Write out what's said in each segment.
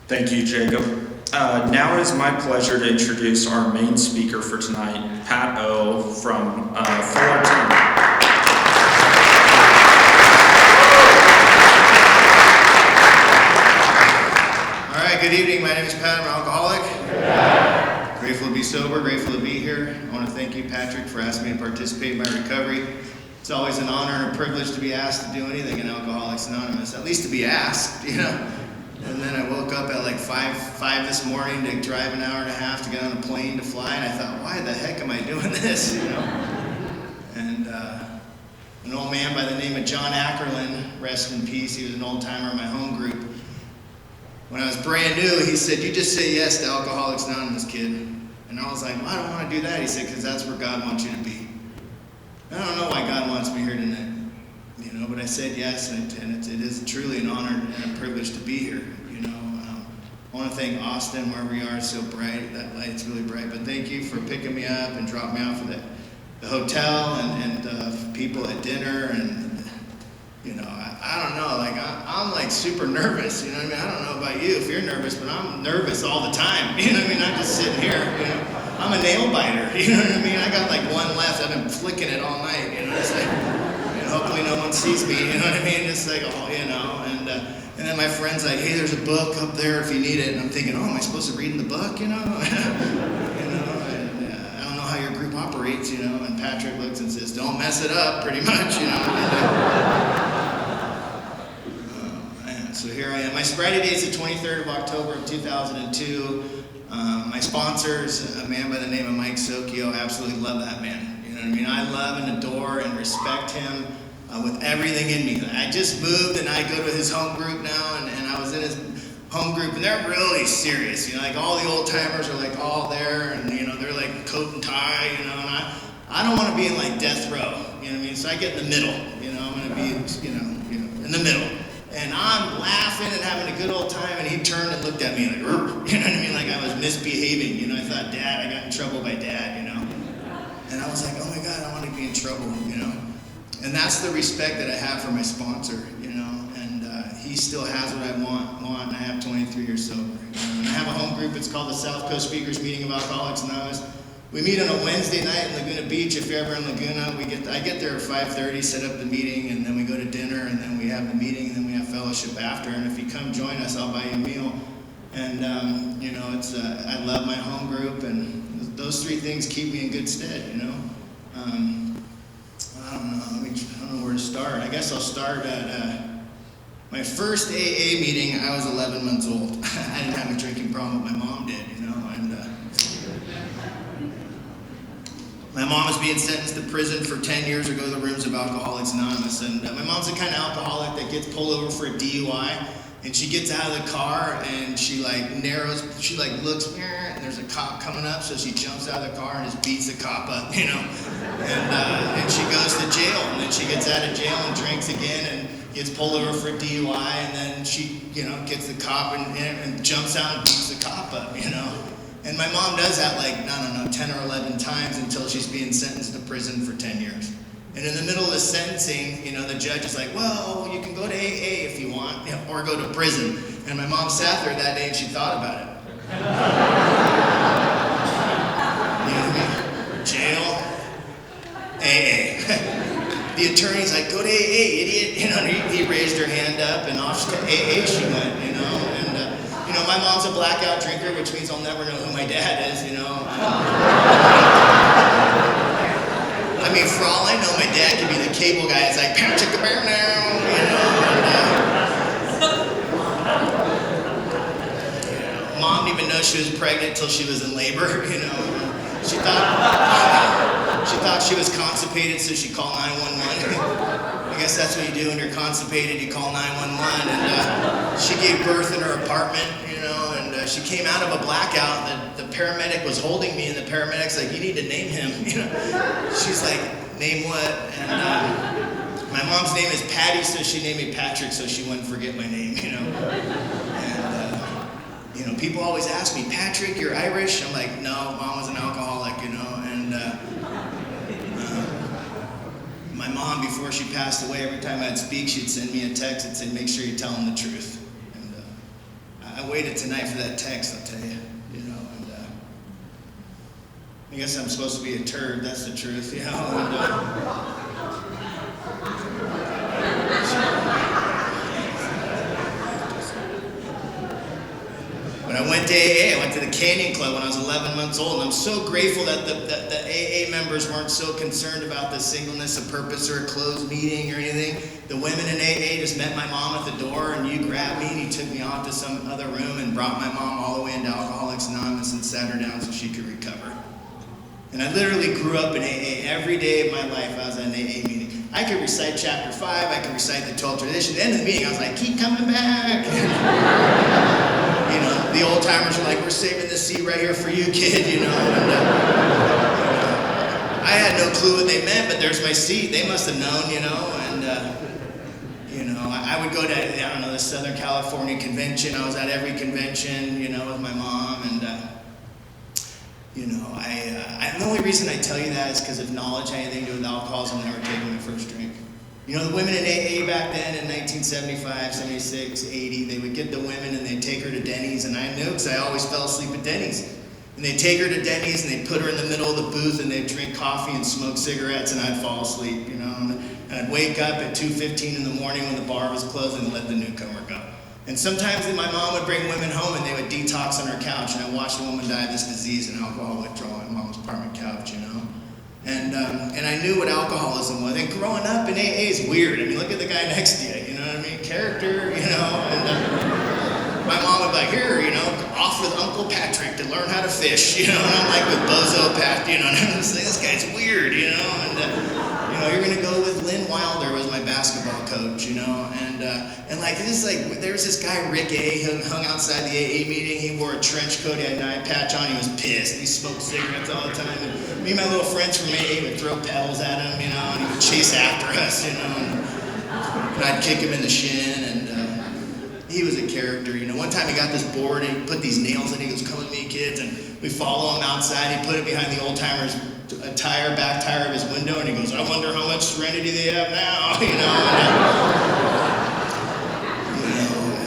Thank you, Jacob. Now it is my pleasure to introduce our main speaker for tonight, Pat O. from Fullerton. All right, good evening. My name is Pat. I'm an alcoholic. Yeah. Grateful to be sober, grateful to be here. I want to thank you, Patrick, for asking me to participate in my recovery. It's always an honor and a privilege to be asked to do anything in Alcoholics Anonymous, at least to be asked, you know. And then I woke up at like 5 this morning to drive an hour and a half to get on a plane to fly, and I thought, why the heck am I doing this, you know? And an old man by the name of John Ackerlin, rest in peace, he was an old timer in my home group. When I was brand new, he said, you just say yes to Alcoholics Anonymous, kid. And I was like, well, I don't want to do that. He said, because that's where God wants you to be. I don't know why God wants me here tonight, you know, but I said yes, and it is truly an honor and a privilege to be here, you know. I want to thank Austin, where we are, it's so bright, that light's really bright, but thank you for picking me up and dropping me off at the hotel and people at dinner, and, you know, I don't know, like, I'm like super nervous, you know what I mean? I don't know about you if you're nervous, but I'm nervous all the time, you know what I mean? I'm just sitting here, you know. I'm a nail biter, you know what I mean? I got like one left, I've been flicking it all night, you know, it's like, you know, hopefully no one sees me, you know what I mean? It's like, oh, you know, and then my friend's like, hey, there's a book up there if you need it, and I'm thinking, oh, am I supposed to read in the book, you know? You know, and I don't know how your group operates, you know, and Patrick looks and says, don't mess it up, pretty much, you know. So here I am. My sobriety date is the 23rd of October of 2002. My sponsors, a man by the name of Mike Socchio, absolutely love that man. You know what I mean? I love and adore and respect him with everything in me. I just moved and I go to his home group now, and I was in his home group, and they're really serious. You know, like all the old timers are like all there, and you know, they're like coat and tie, you know, and I don't want to be in like death row, you know what I mean? So I get in the middle, you know, I'm going to be, you know, in the middle. And I'm laughing and having a good old time, and he turned and looked at me like, you know what I mean? Like I was misbehaving, you know. I thought, Dad, I got in trouble by Dad, you know. And I was like, oh my God, I want to be in trouble, you know. And that's the respect that I have for my sponsor, you know. And he still has what I want. I have 23 years sober. You know? And I have a home group. It's called the South Coast Speakers Meeting of Alcoholics Anonymous. We meet on a Wednesday night in Laguna Beach. If you're ever in Laguna, I get there at 5:30, set up the meeting, and then we go to dinner, and then we have the meeting, and then we have fellowship after. And if you come join us, I'll buy you a meal. And you know, it's I love my home group, and those three things keep me in good stead. You know, I don't know. I don't know where to start. I guess I'll start at my first AA meeting. I was 11 months old. I didn't have a drinking problem, but my mom did. You know, and my mom was being sentenced to prison for 10 years to go to the rooms of Alcoholics Anonymous. And my mom's the kind of alcoholic that gets pulled over for a DUI, and she gets out of the car and she like looks, and there's a cop coming up, so she jumps out of the car and just beats the cop up, you know. And she goes to jail, and then she gets out of jail and drinks again and gets pulled over for a DUI, and then she, you know, gets the cop and jumps out and beats the cop up, you know. And my mom does that like, I don't know, 10 or 11 times until she's being sentenced to prison for 10 years. And in the middle of the sentencing, you know, the judge is like, well, you can go to AA if you want, you know, or go to prison. And my mom sat there that day and she thought about it. You know what I mean? Jail, AA. The attorney's like, go to AA, idiot. You know, he raised her hand up, and off to AA she went, you know. You know, my mom's a blackout drinker, which means I'll never know who my dad is, you know. I mean, for all I know, my dad could be the cable guy. It's like, Patrick the bear now, you know. Mom didn't even know she was pregnant until she was in labor, you know. She thought she was constipated, so she called 911. I guess that's what you do when you're constipated, you call 911, and she gave birth in her apartment, you know, and she came out of a blackout. The paramedic was holding me, and the paramedic's like, you need to name him, you know. She's like, name what? And my mom's name is Patty, so she named me Patrick so she wouldn't forget my name, you know. And, you know, people always ask me, Patrick, you're Irish? I'm like, no, Mom was an alcoholic, you know, and my mom, before she passed away, every time I'd speak, she'd send me a text and say, make sure you tell them the truth. And I waited tonight for that text, I'll tell you, and I guess I'm supposed to be a turd, that's the truth, When I went to AA, I went to the Canyon Club when I was 11 months old, and I'm so grateful that the AA members weren't so concerned about the singleness of purpose or a closed meeting or anything. The women in AA just met my mom at the door, and you grabbed me and you took me off to some other room and brought my mom all the way into Alcoholics Anonymous and sat her down so she could recover. And I literally grew up in AA. Every day of my life I was at an AA meeting. I could recite chapter 5, I could recite the 12 traditions. At the end of the meeting I was like, keep coming back. The old timers are like, we're saving this seat right here for you, kid, I had no clue what they meant, but there's my seat. They must have known, I would go to, the Southern California convention. I was at every convention, with my mom, and the only reason I tell you that is because if knowledge had anything to do with alcoholism, I've never taken my first drink. The women in AA back then in 1975, 76, 80, they would get the women and they'd take her to Denny's, and I knew because I always fell asleep at Denny's. And they'd take her to Denny's and they'd put her in the middle of the booth and they'd drink coffee and smoke cigarettes, and I'd fall asleep, and I'd wake up at 2:15 in the morning when the bar was closing and let the newcomer go. And sometimes my mom would bring women home and they would detox on her couch, and I watched a woman die of this disease and alcohol withdrawal on mom's apartment couch, And I knew what alcoholism was. And growing up in AA is weird. I mean, look at the guy next to you, Character, and my mom would be like, here, off with Uncle Patrick to learn how to fish, and I'm like with Bozo Pat, and I'm just like, this guy's weird, and you're gonna go with Lynn Wilder was my basketball coach, and like there was this guy Rick A who hung outside the AA meeting. He wore a trench coat, he had an eye patch on, he was pissed. He smoked cigarettes all the time. And me and my little friends from AA would throw pebbles at him, and he would chase after us, and I'd kick him in the shin, and he was a character. One time he got this board and he put these nails in. He goes, come with me, kids, and we follow him outside. He put it behind the old timer's back tire of his window, and he goes, I wonder how much serenity they have now,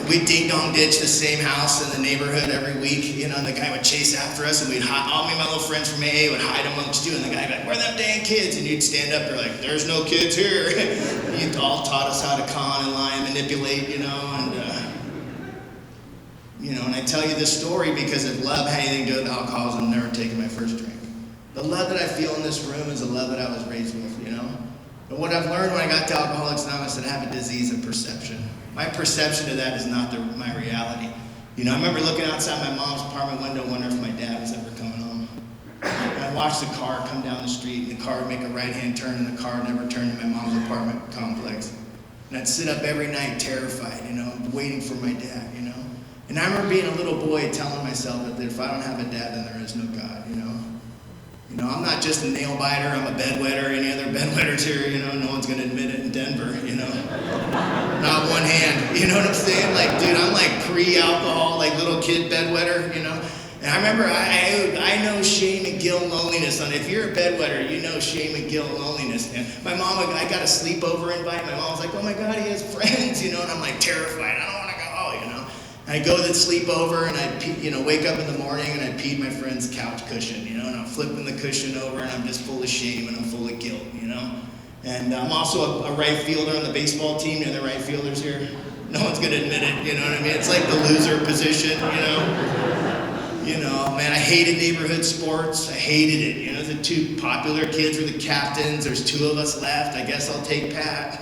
we ding-dong ditch the same house in the neighborhood every week, and the guy would chase after us, and me and my little friends from AA would hide amongst you, and the guy would be like, where are them dang kids? And you'd stand up there like, there's no kids here. You all taught us how to con and lie and manipulate, and I tell you this story because if love had anything to do with alcoholism, I've never taken my first drink. The love that I feel in this room is the love that I was raised with, But what I've learned when I got to Alcoholics Anonymous is that I have a disease of perception. My perception of that is not my reality. I remember looking outside my mom's apartment window wondering if my dad was ever coming home. And I watched the car come down the street, and the car would make a right-hand turn, and the car never turned in my mom's apartment complex. And I'd sit up every night terrified, waiting for my dad, And I remember being a little boy telling myself that if I don't have a dad, then there is no God, I'm not just a nail biter, I'm a bedwetter. Any other bedwetters here, no one's going to admit it in Denver, Not one hand, you know what I'm saying? Like, dude, I'm like pre-alcohol, like little kid bedwetter, And I remember I know shame and guilt and loneliness. And if you're a bedwetter, you know shame and guilt and loneliness. And my mom, I got a sleepover invite. My mom was like, oh my God, he has friends, And I'm like terrified. I don't want to go, And I'd go to the sleepover, and I'd, wake up in the morning, and I'd pee my friend's couch cushion, and I'm flipping the cushion over, and I'm just full of shame, and I'm full of guilt, And I'm also a right fielder on the baseball team. The right fielders here? No one's going to admit it, you know what I mean? It's like the loser position, Man, I hated neighborhood sports. I hated it. The two popular kids were the captains. There's 2 of us left. I guess I'll take Pat.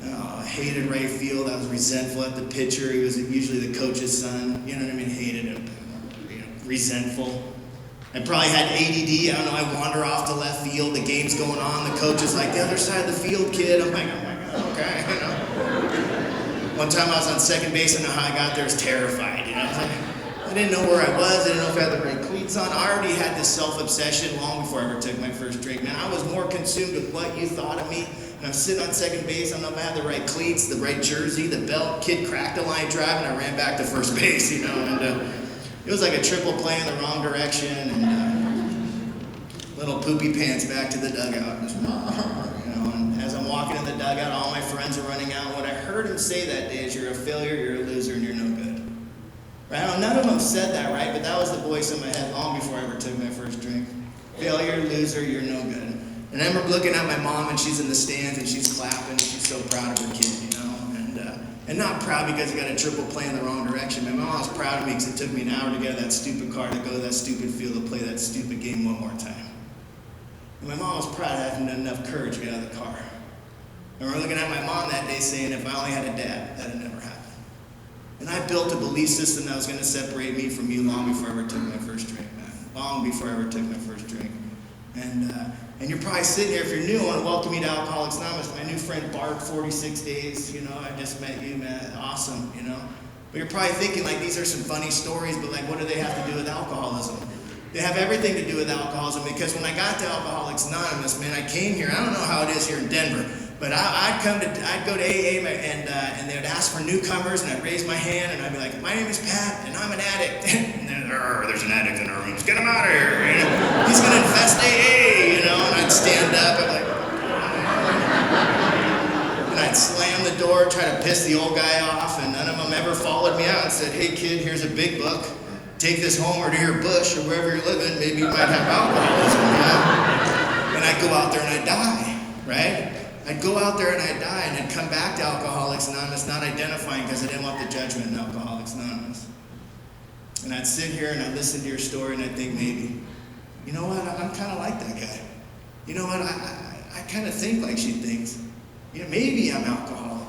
I hated right field. I was resentful at the pitcher. He was usually the coach's son. You know what I mean? Hated him. Resentful. I probably had ADD. I don't know. I wander off to left field. The game's going on. The coach is like, the other side of the field, kid. I'm like, oh my God, okay. One time I was on second base, and how I got there was terrified. I was like, I didn't know where I was. I didn't know if I had the right cleats on. I already had this self-obsession long before I ever took my first drink. Man, I was more consumed with what you thought of me. And I'm sitting on second base. I don't know if I had the right cleats, the right jersey, the belt. Kid cracked a line drive, and I ran back to first base, And it was like a triple play in the wrong direction, and little poopy pants back to the dugout. And as I'm walking in the dugout, all my friends are running out. What I heard heard him say that day is, you're a failure, you're a loser, and you're no good. Right? Now, none of them said that, right? But that was the voice in my head long before I ever took my first drink. Failure, loser, you're no good. And I remember looking at my mom, and she's in the stands, and she's clapping, and she's so proud of her kid, you know? And not proud because he got a triple play in the wrong direction. My mom was proud of me because it took me an hour to get that stupid car to go to that stupid field to play that stupid game one more time. And my mom was proud of having enough courage to get out of the car. I remember looking at my mom that day saying, if I only had a dad, that'd never happen. And I built a belief system that was going to separate me from you long before I ever took my first drink, man. Long before I ever took my first drink. And you're probably sitting here, if you're new, I want to welcome you to Alcoholics Anonymous. My new friend Bart, 46 days, you know, I just met you, man, awesome, you know. But you're probably thinking, like, these are some funny stories, but like, what do they have to do with alcoholism? They have everything to do with alcoholism, because when I got to Alcoholics Anonymous, man, I came here, I don't know how it is here in Denver, but I'd go to AA and they would ask for newcomers, and I'd raise my hand, and I'd be like, my name is Pat, and I'm an addict. And then, there's an addict in our rooms, get him out of here. You know? He's going to infest AA, you know, and I'd stand up, and like, and I'd slam the door, try to piss the old guy off, and none of them ever followed me out and said, hey kid, here's a big book. Take this home or to your bush or wherever you're living, maybe you might have alcoholism, you know? And I'd go out there and I'd die, right? I'd go out there and I'd die, and I'd come back to Alcoholics Anonymous not identifying because I didn't want the judgment in Alcoholics Anonymous. And I'd sit here and I'd listen to your story and I'd think, maybe, you know what, I'm kind of like that guy. You know what, I kind of think like she thinks. You know, maybe I'm alcoholic.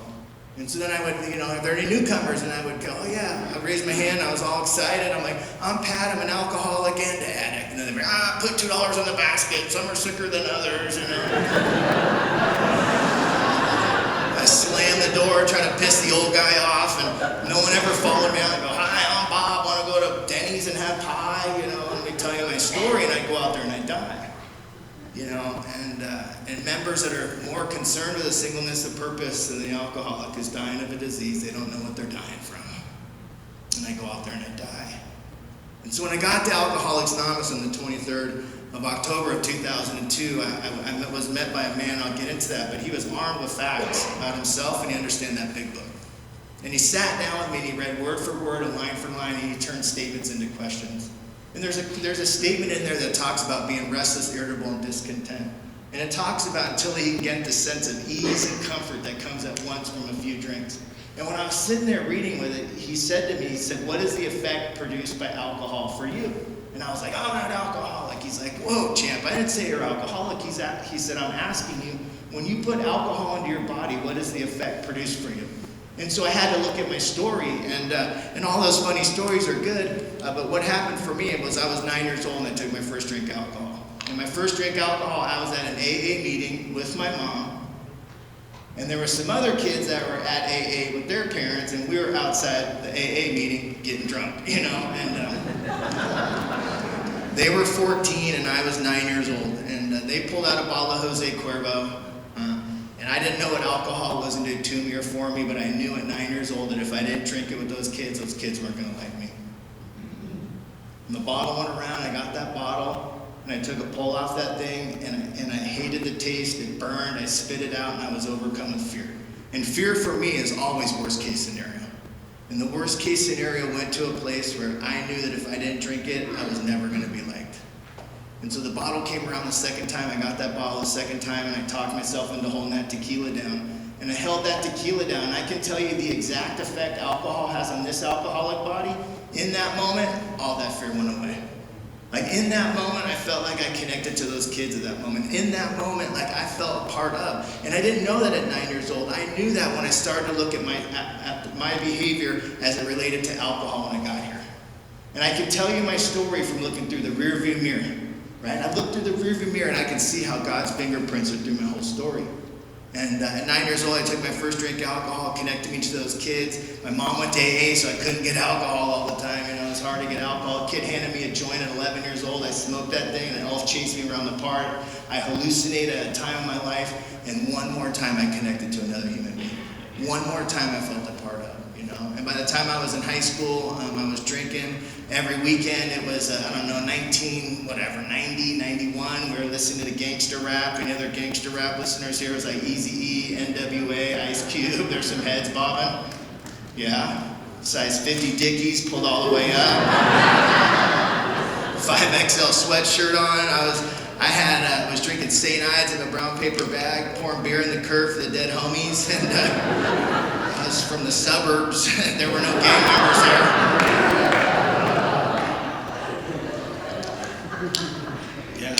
And so then I would, you know, are there any newcomers? And I would go, oh yeah. I'd raise my hand, I was all excited. I'm like, I'm Pat, I'm an alcoholic and an addict. And then they'd be, put $2 in the basket. Some are sicker than others, you know. I slam the door, try to piss the old guy off, and no one ever followed me. I'd go, hi, I'm Bob, want to go to Denny's and have pie, you know, and they tell you my story, and I'd go out there and I'd die. You know, and members that are more concerned with the singleness of purpose than the alcoholic is dying of a disease they don't know what they're dying from. And I go out there and I die. And so when I got to Alcoholics Anonymous on the 23rd of October of 2002, I was met by a man, I'll get into that, but he was armed with facts about himself, and he understood that big book. And he sat down with me and he read word for word and line for line, and he turned statements into questions. And there's a statement in there that talks about being restless, irritable, and discontent. And it talks about until he can get the sense of ease and comfort that comes at once from a few drinks. And when I was sitting there reading with it, he said to me, he said, what is the effect produced by alcohol for you? And I was like, I'm not alcoholic. He's like, whoa, champ, I didn't say you're alcoholic. He said, I'm asking you, when you put alcohol into your body, what is the effect produced for you? And so I had to look at my story, and all those funny stories are good, but what happened for me was I was 9 years old and I took my first drink of alcohol. And my first drink of alcohol, I was at an AA meeting with my mom, and there were some other kids that were at AA with their parents, and we were outside the AA meeting getting drunk, you know, and they were 14 and I was 9 years old, and they pulled out a bottle of Jose Cuervo. And I didn't know what alcohol was and did to me or for me, but I knew at 9 years old that if I didn't drink it with those kids weren't going to like me. And the bottle went around, I got that bottle, and I took a pull off that thing, and I hated the taste, it burned, I spit it out, and I was overcome with fear. And fear for me is always worst case scenario. And the worst case scenario went to a place where I knew that if I didn't drink it, I was never going to be liked. And so the bottle came around the second time. I got that bottle the second time, and I talked myself into holding that tequila down. And I held that tequila down. And I can tell you the exact effect alcohol has on this alcoholic body. In that moment, all that fear went away. Like in that moment, I felt like I connected to those kids at that moment. In that moment, like I felt a part of. And I didn't know that at 9 years old. I knew that when I started to look at my behavior as it related to alcohol when I got here. And I can tell you my story from looking through the rearview mirror. Right? I looked through the rearview mirror and I can see how God's fingerprints are through my whole story. And at 9 years old, I took my first drink of alcohol, connected me to those kids. My mom went to AA, so I couldn't get alcohol all the time. You know, it was hard to get alcohol. A kid handed me a joint at 11 years old. I smoked that thing, and an elf chased me around the park. I hallucinated at a time in my life, and one more time I connected to another human being. One more time I felt a part of. you know. And by the time I was in high school, I was drinking every weekend. It was, 90, 91. We were listening to gangster rap. Any other gangster rap listeners here? It was like Eazy-E, NWA, Ice Cube. There's some heads bobbing. Yeah. Size 50 Dickies pulled all the way up. 5XL sweatshirt on. I was drinking St. Ides in a brown paper bag, pouring beer in the curb for the dead homies, and I was from the suburbs. There were no gang members there. Yeah.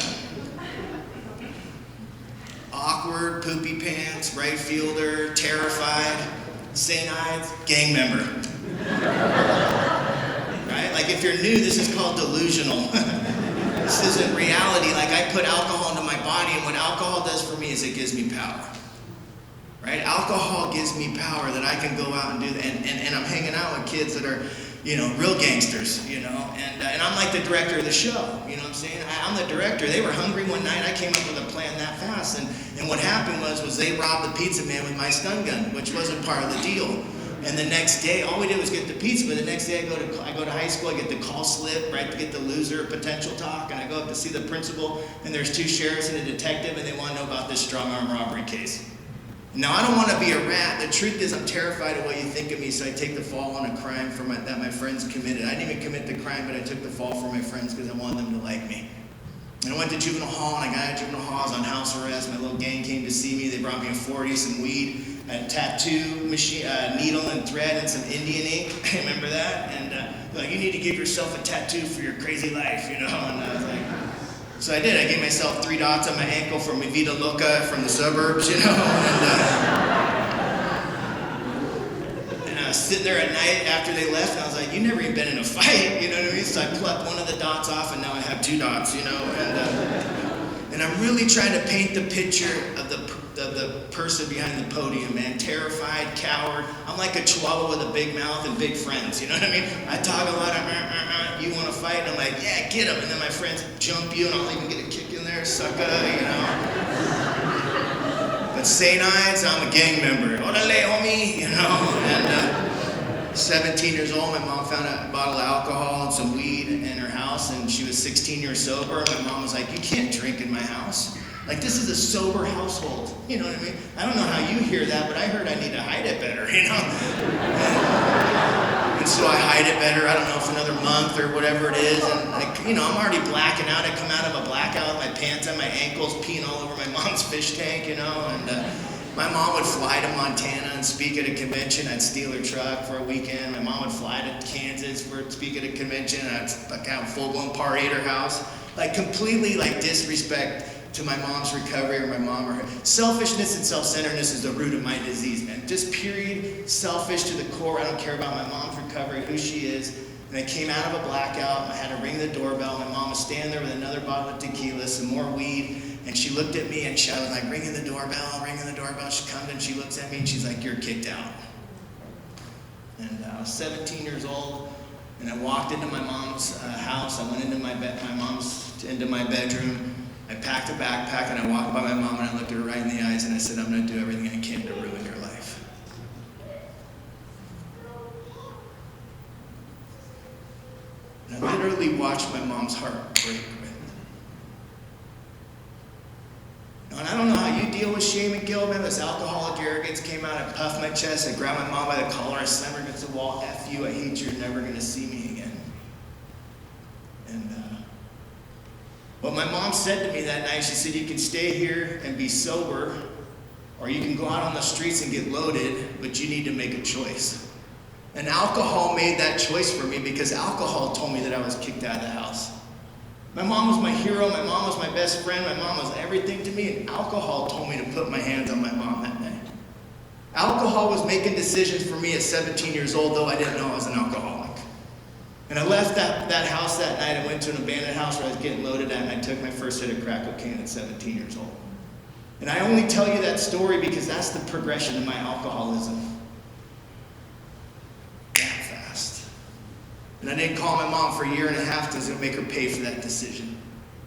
Awkward, poopy pants, right fielder, terrified, St. Ides, gang member. Right? Like if you're new, this is called delusional. This isn't reality. Like I put alcohol into my body, and what alcohol does for me is it gives me power. Right? Alcohol gives me power that I can go out and do that. And I'm hanging out with kids that are, you know, real gangsters, you know. And I'm like the director of the show, you know what I'm saying? I'm the director. They were hungry one night. I came up with a plan that fast. And what happened was they robbed the pizza man with my stun gun, which wasn't part of the deal. And the next day, all we did was get the pizza, but the next day I go to high school, I get the call slip, right, to get the loser potential talk, and I go up to see the principal, and there's 2 sheriffs and a detective, and they want to know about this strong arm robbery case. Now, I don't want to be a rat. The truth is I'm terrified of what you think of me, so I take the fall on a crime that my friends committed. I didn't even commit the crime, but I took the fall for my friends because I wanted them to like me. And I went to juvenile hall, and I got out of juvenile hall. I was on house arrest. My little gang came to see me. They brought me a 40, some weed, a tattoo machine, needle and thread, and some Indian ink. I remember that. And like, you need to give yourself a tattoo for your crazy life, you know. And I was like, so I did. I gave myself 3 dots on my ankle from Mi Vida Loca from the suburbs, you know. And I was sitting there at night after they left, and I was like, you never even been in a fight, you know what I mean? So I plucked one of the dots off, and now I have 2 dots, you know. And I'm really trying to paint the picture of the person behind the podium, man. Terrified, coward. I'm like a chihuahua with a big mouth and big friends, you know what I mean? I talk a lot of, you want to fight? And I'm like, yeah, get him. And then my friends jump you, and I'll even get a kick in there, sucker, you know. But St. Ides, I'm a gang member. Orale, homie, you know. And 17 years old, my mom found a bottle of alcohol and some weed in her house, and she was 16 years sober. My mom was like, you can't drink in my house. Like, this is a sober household. You know what I mean? I don't know how you hear that, but I heard I need to hide it better, you know? And so I hide it better. I don't know if another month or whatever it is. And, like, you know, I'm already blacking out. I come out of a blackout with my pants on my ankles, peeing all over my mom's fish tank, you know? And my mom would fly to Montana and speak at a convention. I'd steal her truck for a weekend. My mom would fly to Kansas for speak at a convention. I'd have a full-blown party at her house. Like, completely, like, disrespect to my mom's recovery or my mom or her. Selfishness and self-centeredness is the root of my disease, man. Just period, selfish to the core. I don't care about my mom's recovery, who she is. And I came out of a blackout, and I had to ring the doorbell. My mom was standing there with another bottle of tequila, some more weed, and she looked at me, and I was like, ringing the doorbell. She comes and she looks at me, and she's like, you're kicked out. And I was 17 years old, and I walked into my mom's house. I went into my bedroom. I packed a backpack, and I walked by my mom, and I looked at her right in the eyes, and I said, I'm going to do everything I can to ruin your life. And I literally watched my mom's heart break. And I don't know how you deal with shame and guilt, man. This alcoholic arrogance came out. I puffed my chest. I grabbed my mom by the collar. I slammed her against the wall. F you. I hate you. You're never going to see me again. And what my mom said to me that night, she said, you can stay here and be sober, or you can go out on the streets and get loaded, but you need to make a choice. And alcohol made that choice for me because alcohol told me that I was kicked out of the house. My mom was my hero. My mom was my best friend. My mom was everything to me, and alcohol told me to put my hands on my mom that night. Alcohol was making decisions for me at 17 years old, though I didn't know I was an alcoholic. And I left that house that night. I went to an abandoned house where I was getting loaded at, and I took my first hit of crack cocaine at 17 years old. And I only tell you that story because that's the progression of my alcoholism. That fast. And I didn't call my mom for a year and a half because it would make her pay for that decision.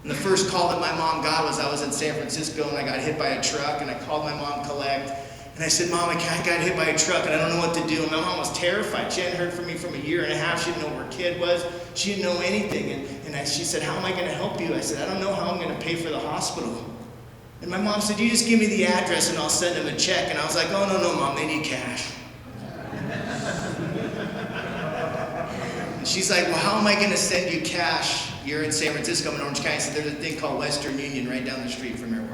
And the first call that my mom got was I was in San Francisco, and I got hit by a truck, and I called my mom collect. And I said, Mom, I got hit by a truck and I don't know what to do. And my mom was terrified. She hadn't heard from me for a year and a half. She didn't know where her kid was. She didn't know anything. She said, how am I going to help you? I said, I don't know how I'm going to pay for the hospital. And my mom said, you just give me the address and I'll send them a check. And I was like, oh, no, Mom, they need cash. And she's like, well, how am I going to send you cash? You're in San Francisco, I'm in Orange County. So there's a thing called Western Union right down the street from here.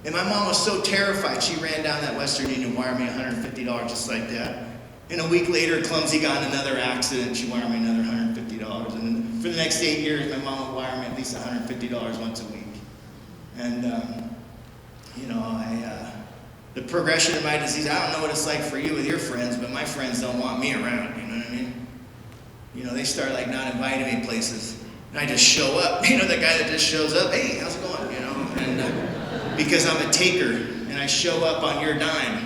And my mom was so terrified, she ran down that Western Union, wired me $150 just like that. And a week later, Clumsy got in another accident. She wired me another $150. And then for the next 8 years, my mom would wire me at least $150 once a week. And, the progression of my disease, I don't know what it's like for you with your friends, but my friends don't want me around, you know what I mean? They start like not inviting me places. And I just show up, the guy that just shows up, hey, how's it going, And because I'm a taker, and I show up on your dime,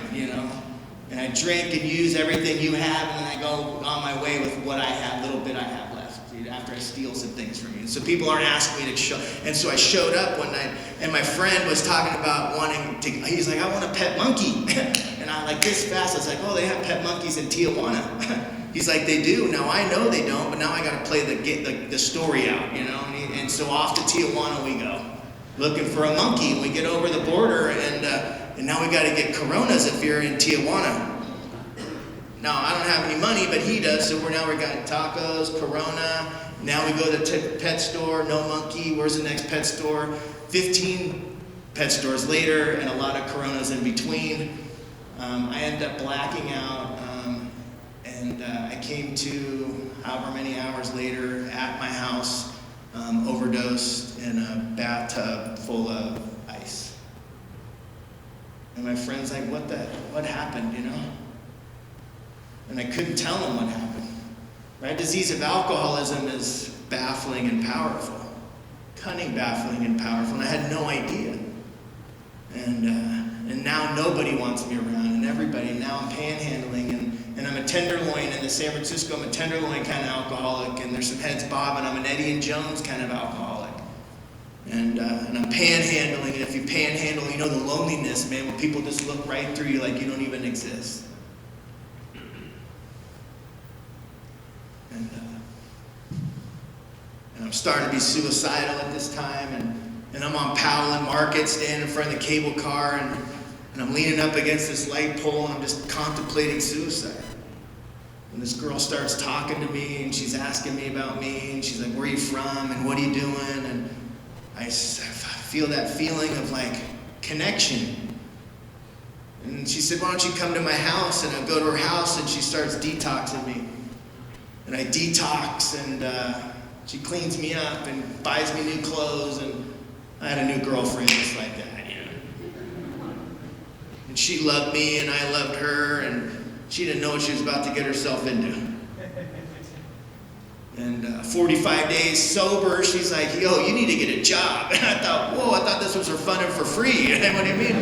and I drink and use everything you have, and then I go on my way with what I have, little bit I have left, after I steal some things from you. So people aren't asking me to show, and so I showed up one night, and my friend was talking about wanting to, he's like, I want a pet monkey. And I'm like, this fast, I was like, oh, they have pet monkeys in Tijuana. He's like, they do. Now I know they don't, but now I got to play the story out, and so off to Tijuana we go, looking for a monkey. We get over the border, and now we got to get Coronas if you're in Tijuana. Now I don't have any money, but he does. So we got tacos, Corona. Now we go to the pet store. No monkey. Where's the next pet store? 15 pet stores later, and a lot of Coronas in between. I ended up blacking out, and I came to however many hours later at my house, overdosed in a bathtub full of ice. And my friend's like, what happened, And I couldn't tell him what happened. Right? Disease of alcoholism is baffling and powerful. Cunning, baffling, and powerful. And I had no idea. And now nobody wants me around, and everybody. Now I'm panhandling, and I'm a tenderloin in the San Francisco. I'm a tenderloin kind of alcoholic, and there's some heads bobbing. I'm an Eddie and Jones kind of alcoholic. And I'm panhandling, and if you panhandle, the loneliness, man, when people just look right through you like you don't even exist. And I'm starting to be suicidal at this time, and I'm on Powell and Market, standing in front of the cable car, and I'm leaning up against this light pole, and I'm just contemplating suicide. And this girl starts talking to me, and she's asking me about me, and she's like, where are you from, and what are you doing? And I feel that feeling of like connection. And she said, why don't you come to my house? And I go to her house, and she starts detoxing me. And I detox, and she cleans me up and buys me new clothes, and I had a new girlfriend just like that, And she loved me, and I loved her, and she didn't know what she was about to get herself into. And 45 days sober, she's like, yo, you need to get a job. And I thought this was for fun and for free. You know what I mean?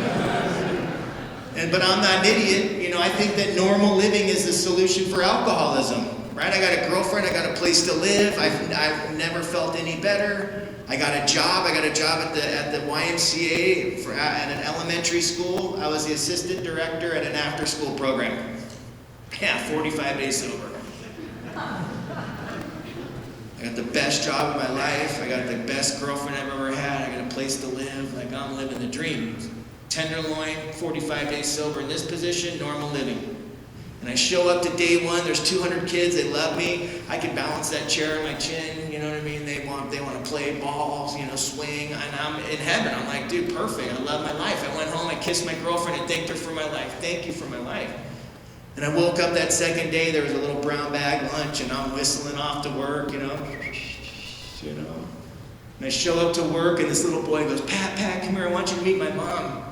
But I'm not an idiot. I think that normal living is the solution for alcoholism. Right? I got a girlfriend. I got a place to live. I've never felt any better. I got a job. I got a job at the YMCA at an elementary school. I was the assistant director at an after-school program. Yeah, 45 days sober. I got the best job of my life. I got the best girlfriend I've ever had. I got a place to live. Like, I'm living the dream. Tenderloin, 45 days sober in this position, normal living. And I show up to day one. There's 200 kids. They love me. I can balance that chair on my chin. You know what I mean? They want to play balls, swing. And I'm in heaven. I'm like, dude, perfect. I love my life. I went home. I kissed my girlfriend and thanked her for my life. Thank you for my life. And I woke up that second day. There was a little brown bag lunch, and I'm whistling off to work, And I show up to work, and this little boy goes, Pat, come here. I want you to meet my mom.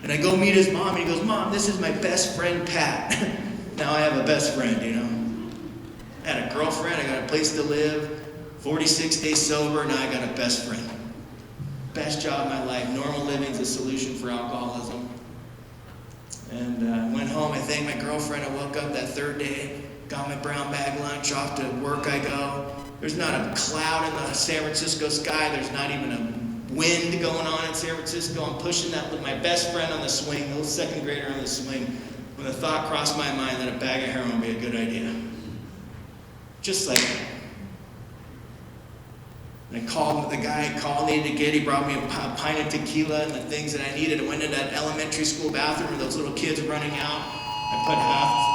And I go meet his mom, and he goes, Mom, this is my best friend, Pat. Now I have a best friend, I had a girlfriend, I got a place to live, 46 days sober, now I got a best friend. Best job of my life. Normal living is the solution for alcoholism. And I went home, I thanked my girlfriend, I woke up that third day, got my brown bag lunch, off to work I go. There's not a cloud in the San Francisco sky, there's not even a wind going on in San Francisco. I'm pushing my best friend on the swing, the little second grader on the swing, when the thought crossed my mind that a bag of heroin would be a good idea. Just like that. And I called the guy, needed to get, he brought me a pint of tequila and the things that I needed. I went into that elementary school bathroom where those little kids were running out. I put half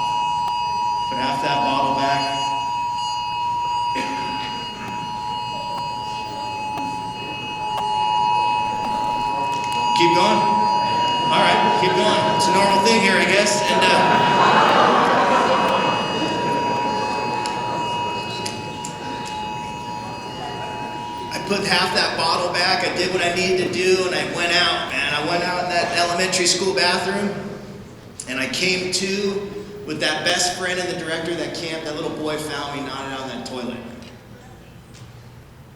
that bottle back. Keep going? All right, keep going. It's a normal thing here, I guess. And I put half that bottle back. I did what I needed to do, and I went out, man. I went out in that elementary school bathroom, and I came to with that best friend and the director of that camp. That little boy found me nodded on that toilet.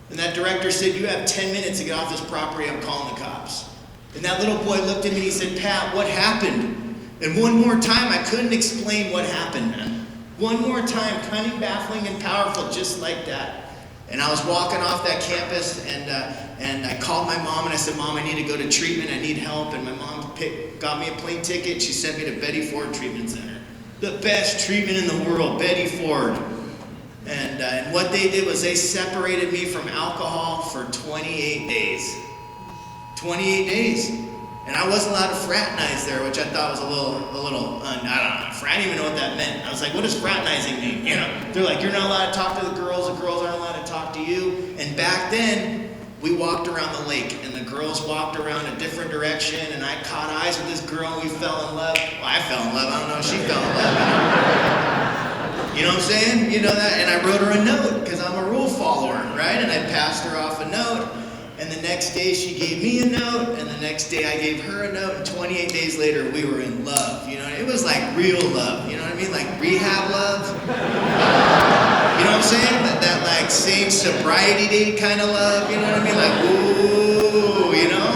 And that director said, "You have 10 minutes to get off this property. I'm calling the cops." And that little boy looked at me and he said, "Pat, what happened?" And one more time, I couldn't explain what happened, man. One more time, cunning, baffling, and powerful, just like that. And I was walking off that campus, and I called my mom, and I said, "Mom, I need to go to treatment. I need help." And my mom got me a plane ticket. She sent me to Betty Ford Treatment Center. The best treatment in the world, Betty Ford. And what they did was they separated me from alcohol for 28 days. 28 days. And I wasn't allowed to fraternize there, which I thought was a little, I don't know, I didn't even know what that meant. I was like, what does fraternizing mean? You know, they're like, you're not allowed to talk to the girls aren't allowed to talk to you. And back then, we walked around the lake, and the girls walked around a different direction, and I caught eyes with this girl, and we fell in love. Well, I fell in love, I don't know if she fell in love. You know what I'm saying? You know that? And I wrote her a note, because I'm a rule follower, right? And I passed her off a note. And the next day she gave me a note, and the next day I gave her a note, and 28 days later we were in love. You know, it was like real love. You know what I mean? Like rehab love. You know what I'm saying? That like same sobriety date kind of love. You know what I mean? Like, ooh, you know?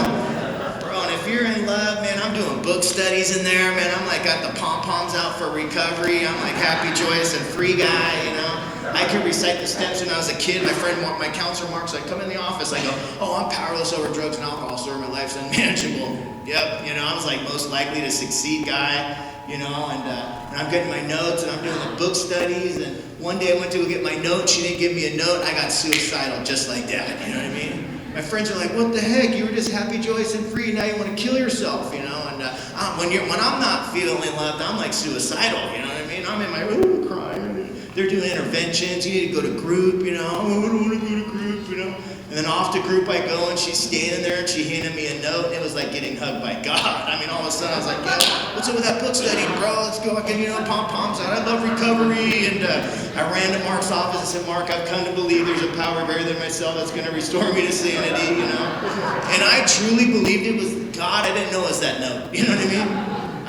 Bro, and if you're in love, man, I'm doing book studies in there, man. I'm like got the pom-poms out for recovery. I'm like happy, joyous, and free guy, you know? I could recite the steps when I was a kid. My counselor Mark's like, come in the office. I go, oh, I'm powerless over drugs and alcohol, so my life's unmanageable. Yep, you know, I was like most likely to succeed guy, you know, and I'm getting my notes and I'm doing the book studies. And one day I went to go get my note. She didn't give me a note. I got suicidal just like that, you know what I mean? My friends are like, what the heck? You were just happy, joyous, and free. Now you want to kill yourself, you know? And when I'm not feeling loved, I'm like suicidal, you know what I mean? I'm in my room crying. They're doing interventions. You need to go to group, you know. Oh, I don't want to go to group, you know. And then off to group I go, and she's standing there, and she handed me a note. And it was like getting hugged by God. I mean, all of a sudden I was like, yeah, what's up with that book study, bro? Let's go. I can, you know, pom-poms out. I love recovery. And I ran to Mark's office and said, Mark, I've come to believe there's a power greater than myself that's going to restore me to sanity, you know. And I truly believed it was God. I didn't know it was that note. You know what I mean?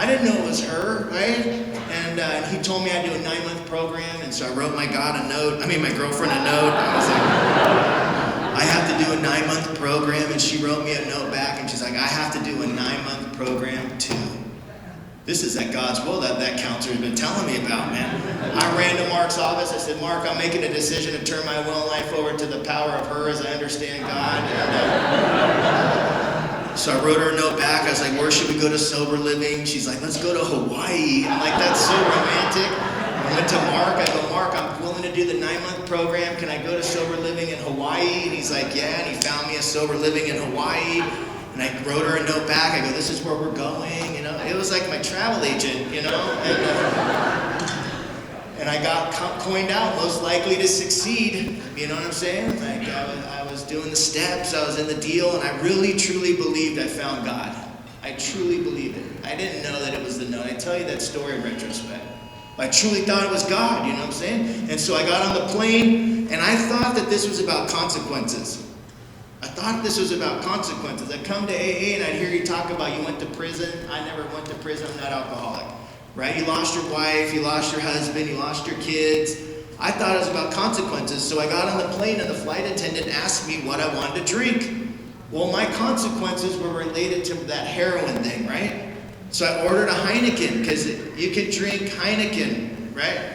I didn't know it was her, right? And he told me I'd do a 9-month program, and so I wrote my girlfriend a note. I was like, I have to do a 9-month program, and she wrote me a note back, and she's like, I have to do a 9-month program too. This is at God's will that counselor's been telling me about, man. I ran to Mark's office. I said, Mark, I'm making a decision to turn my will and life over to the power of her as I understand God. And, so I wrote her a note back. I was like, where should we go to sober living? She's like, let's go to Hawaii. I'm like, that's so romantic. I went to Mark. I go, Mark, I'm willing to do the 9-month program. Can I go to sober living in Hawaii? And he's like, yeah. And he found me a sober living in Hawaii. And I wrote her a note back. I go, this is where we're going. You know, it was like my travel agent, you know. And I got coined out, most likely to succeed. You know what I'm saying? Like I was doing the steps, I was in the deal, and I really, truly believed I found God. I truly believed it. I didn't know that it was the note. I tell you that story in retrospect. I truly thought it was God, you know what I'm saying? And so I got on the plane, and I thought that this was about consequences. I thought this was about consequences. I'd come to AA, and I'd hear you talk about you went to prison. I never went to prison. I'm not alcoholic. Right? You lost your wife, you lost your husband, you lost your kids. I thought it was about consequences. So I got on the plane and the flight attendant asked me what I wanted to drink. Well, my consequences were related to that heroin thing, right? So I ordered a Heineken because you could drink Heineken, right?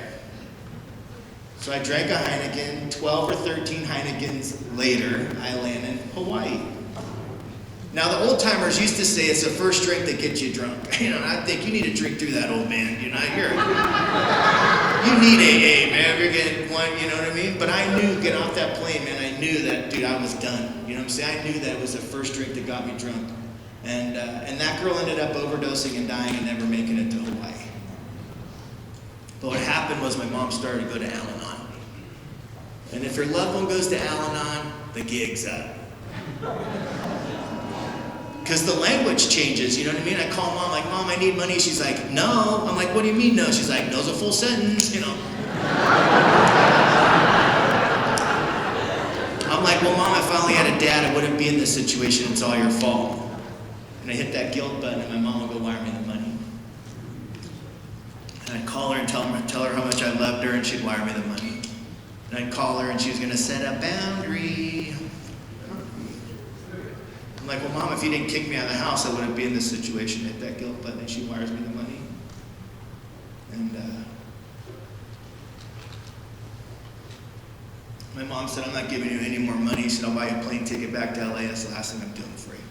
So I drank a Heineken. 12 or 13 Heinekens later, I landed in Hawaii. Now, the old timers used to say it's the first drink that gets you drunk. And I think you need to drink through that, old man. You need AA, man. If you're getting one, you know what I mean? But I knew, get off that plane, man. I knew that, dude, I was done. You know what I'm saying? I knew that it was the first drink that got me drunk. And that girl ended up overdosing and dying and never making it to Hawaii. But what happened was my mom started to go to Al-Anon. And if your loved one goes to Al-Anon, the gig's up. Because the language changes, you know what I mean? I call mom, like, Mom, I need money. She's like, no. I'm like, what do you mean no? She's like, no's a full sentence, you know. I'm like, well, Mom, if I only had a dad, I wouldn't be in this situation. It's all your fault. And I hit that guilt button, and my mom would go wire me the money. And I'd call her and tell her how much I loved her, and she'd wire me the money. And I'd call her, and she was going to set a boundary. I'm like, well, Mom, if you didn't kick me out of the house, I wouldn't be in this situation. Hit that guilt button, and she wires me the money. And my mom said, I'm not giving you any more money. She said, I'll buy you a plane ticket back to LA. That's the last thing I'm doing for you.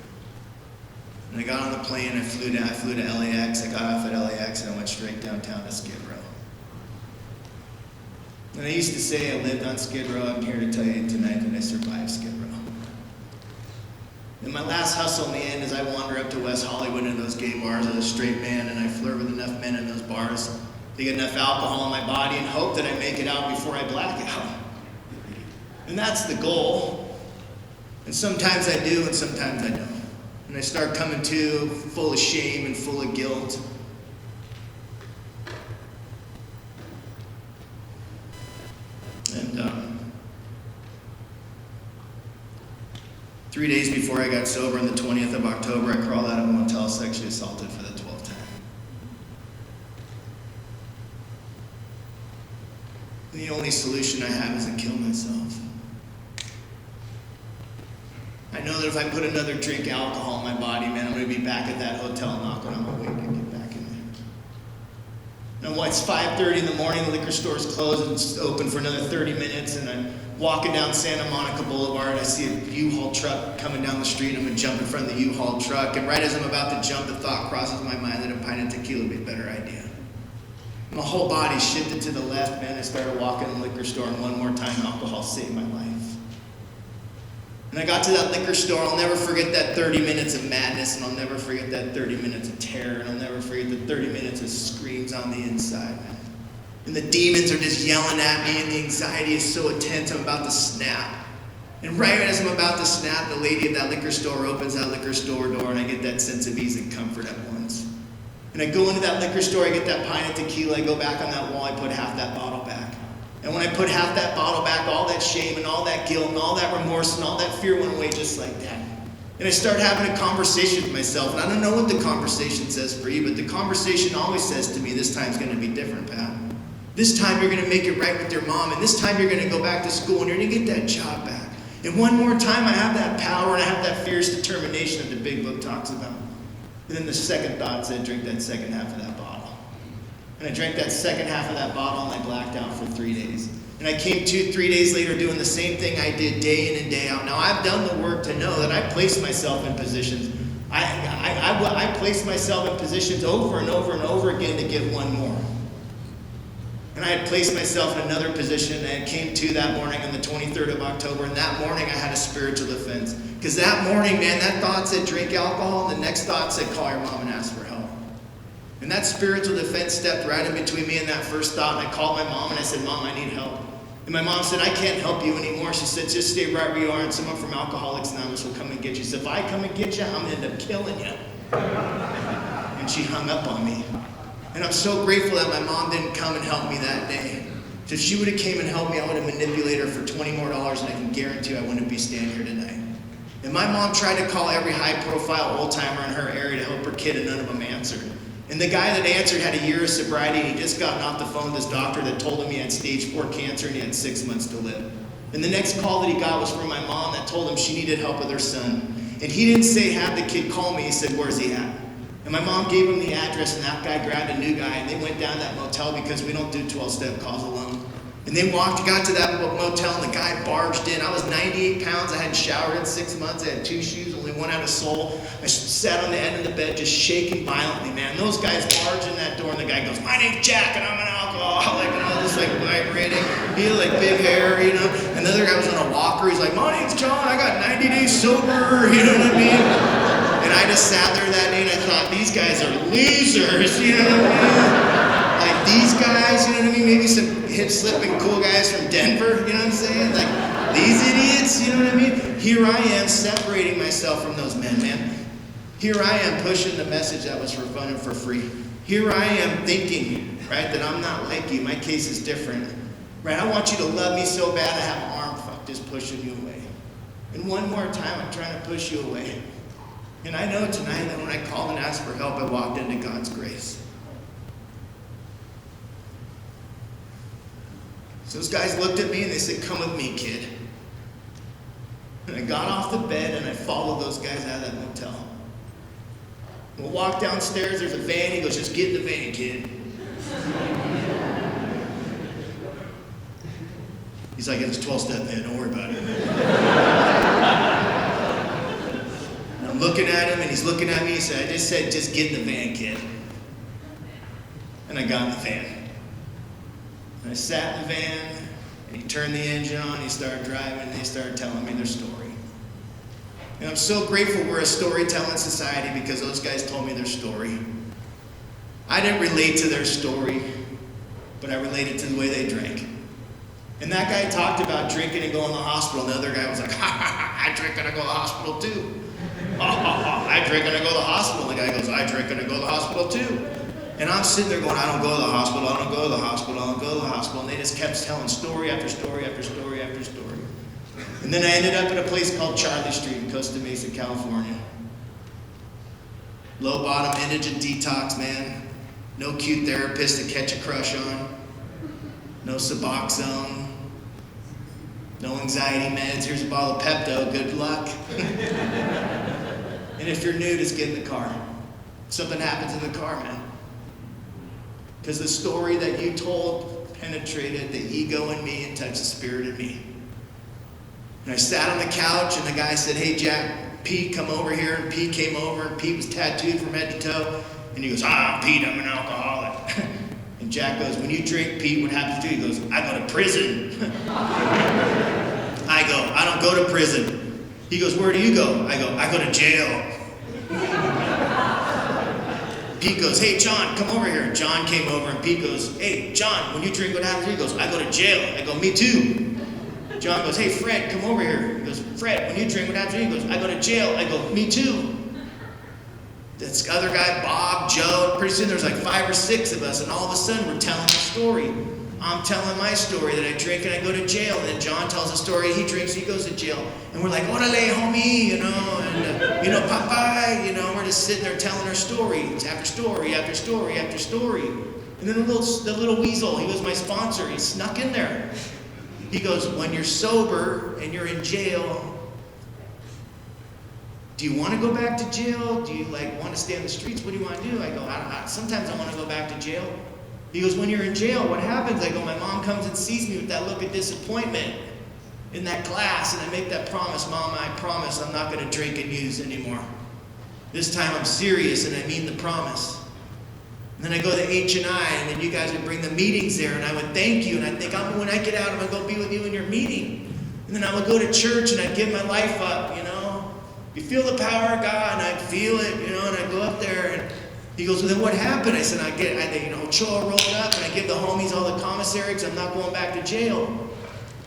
And I got on the plane, I flew to LAX. I got off at LAX, and I went straight downtown to Skid Row. And I used to say I lived on Skid Row. I'm here to tell you tonight that I survived Skid Row. And my last hustle in the end is I wander up to West Hollywood in those gay bars as a straight man, and I flirt with enough men in those bars to get enough alcohol in my body and hope that I make it out before I black out. And that's the goal. And sometimes I do, and sometimes I don't. And I start coming to full of shame and full of guilt. And 3 days before I got sober, on the 20th of October, I crawled out of a motel sexually assaulted for the 12th time. And the only solution I have is to kill myself. I know that if I put another drink of alcohol in my body, man, I'm going to be back at that hotel knocking on my way to get back in there. Now, it's 5:30 in the morning, the liquor store's closed, and it's open for another 30 minutes, and I'm walking down Santa Monica Boulevard. I see a U-Haul truck coming down the street. I'm going to jump in front of the U-Haul truck, and right as I'm about to jump, the thought crosses my mind that a pint of tequila would be a better idea. My whole body shifted to the left, man. I started walking in the liquor store, and one more time, alcohol saved my life. And I got to that liquor store. I'll never forget that 30 minutes of madness, and I'll never forget that 30 minutes of terror, and I'll never forget the 30 minutes of screams on the inside, man. And the demons are just yelling at me, and the anxiety is so intense, I'm about to snap. And right as I'm about to snap, the lady at that liquor store opens that liquor store door, and I get that sense of ease and comfort at once. And I go into that liquor store, I get that pint of tequila, I go back on that wall, I put half that bottle back. And when I put half that bottle back, all that shame and all that guilt and all that remorse and all that fear went away just like that. And I start having a conversation with myself. And I don't know what the conversation says for you, but the conversation always says to me, this time's going to be different, Pat. This time you're going to make it right with your mom. And this time you're going to go back to school and you're going to get that job back. And one more time I have that power and I have that fierce determination that the big book talks about. And then the second thought said, drink that second half of that bottle. And I drank that second half of that bottle and I blacked out for 3 days. And I came to 3 days later doing the same thing I did day in and day out. Now I've done the work to know that I placed myself in positions. I placed myself in positions over and over and over again to get one more. And I had placed myself in another position and came to that morning on the 23rd of October. And that morning I had a spiritual defense. Because that morning, man, that thought said drink alcohol. And the next thought said call your mom and ask for help. And that spiritual defense stepped right in between me and that first thought. And I called my mom and I said, Mom, I need help. And my mom said, I can't help you anymore. She said, just stay right where you are and someone from Alcoholics Anonymous will come and get you. She said, if I come and get you, I'm going to end up killing you. And she hung up on me. And I'm so grateful that my mom didn't come and help me that day. If she would have came and helped me, I would have manipulated her for $20 more, and I can guarantee you I wouldn't be standing here tonight. And my mom tried to call every high-profile old-timer in her area to help her kid, and none of them answered. And the guy that answered had a year of sobriety, and he'd just gotten off the phone with his doctor that told him he had stage 4 cancer and he had 6 months to live. And the next call that he got was from my mom that told him she needed help with her son. And he didn't say, have the kid call me. He said, where's he at? And my mom gave him the address, and that guy grabbed a new guy, and they went down to that motel because we don't do 12-step calls alone. And they got to that motel, and the guy barged in. I was 98 pounds. I hadn't showered in 6 months. I had 2 shoes, only one had a soul. I sat on the end of the bed just shaking violently, man. Those guys barge in that door and the guy goes, "My name's Jack and I'm an alcoholic," and I was just like vibrating. He had like big hair, you know. And the other guy was on a walker. He's like, "My name's John, I got 90 days sober," you know what I mean? And I just sat there that day and I thought, these guys are losers, you know what I mean? Like these guys, you know what I mean? Maybe some hip-slipping cool guys from Denver, you know what I'm saying? Like these idiots, you know what I mean? Here I am separating myself from those men, man. Here I am pushing the message that was for fun and for free. Here I am thinking, right, that I'm not like you. My case is different. Right, I want you to love me so bad I have an arm just pushing you away. And one more time, I'm trying to push you away. And I know tonight that when I called and asked for help, I walked into God's grace. So those guys looked at me and they said, "Come with me, kid." And I got off the bed and I followed those guys out of that motel. We'll walk downstairs, there's a van, he goes, "Just get in the van, kid." He's like, "It's a 12-step van, don't worry about it." And I'm looking at him and he's looking at me, he said, "I just said, just get in the van, kid." And I got in the van. And I sat in the van, and he turned the engine on, he started driving, and they started telling me their story. And I'm so grateful we're a storytelling society because those guys told me their story. I didn't relate to their story, but I related to the way they drank. And that guy talked about drinking and going to the hospital, and the other guy was like, "Ha ha ha, I drink and I go to the hospital too." "Ha ha ha, I drink and I go to the hospital." And the guy goes, "I drink and I go to the hospital too." And I'm sitting there going, "I don't go to the hospital, I don't go to the hospital, I don't go to the hospital." And they just kept telling story after story after story after story. And then I ended up at a place called Charlie Street in Costa Mesa, California. Low bottom indigent detox, man. No cute therapist to catch a crush on. No Suboxone. No anxiety meds. Here's a bottle of Pepto. Good luck. And if you're new, just get in the car. Something happens in the car, man. Because the story that you told penetrated the ego in me and touched the spirit in me. And I sat on the couch and the guy said, "Hey, Jack, Pete, come over here." And Pete came over and Pete was tattooed from head to toe. And he goes, "Ah, Pete, I'm an alcoholic." And Jack goes, "When you drink, Pete, what happens to you?" He goes, "I go to prison." I go, "I don't go to prison." He goes, "Where do you go?" I go, "I go to jail." Pete goes, "Hey, John, come over here." John came over and Pete goes, "Hey, John, when you drink, what happens to you?" He goes, "I go to jail." I go, "Me too." John goes, "Hey, Fred, come over here." He goes, "Fred, when you drink, what happens to you?" He goes, "I go to jail." I go, "Me too." This other guy, Bob, Joe, pretty soon there's like 5 or 6 of us, and all of a sudden we're telling a story. I'm telling my story that I drink and I go to jail, and then John tells a story, he drinks, he goes to jail. And we're like, "Orale, homie," you know, and, Popeye, you know, we're just sitting there telling our story. It's after story, after story, after story. And then the little weasel, he was my sponsor, he snuck in there. He goes, "When you're sober and you're in jail, do you want to go back to jail? Do you want to stay on the streets? What do you want to do?" I go, sometimes I want to go back to jail." He goes, "When you're in jail, what happens?" I go, "My mom comes and sees me with that look of disappointment in that class, and I make that promise, 'Mom, I promise I'm not going to drink and use anymore. This time I'm serious and I mean the promise.' And then I go to H&I, and then you guys would bring the meetings there, and I would thank you, and I'd think, when I get out, I'm going to go be with you in your meeting. And then I would go to church, and I'd give my life up, you know. You feel the power of God, and I'd feel it, you know, and I'd go up there, and he goes, "Well, then what happened?" I said, Choa rolled up, and I give the homies all the commissary because I'm not going back to jail.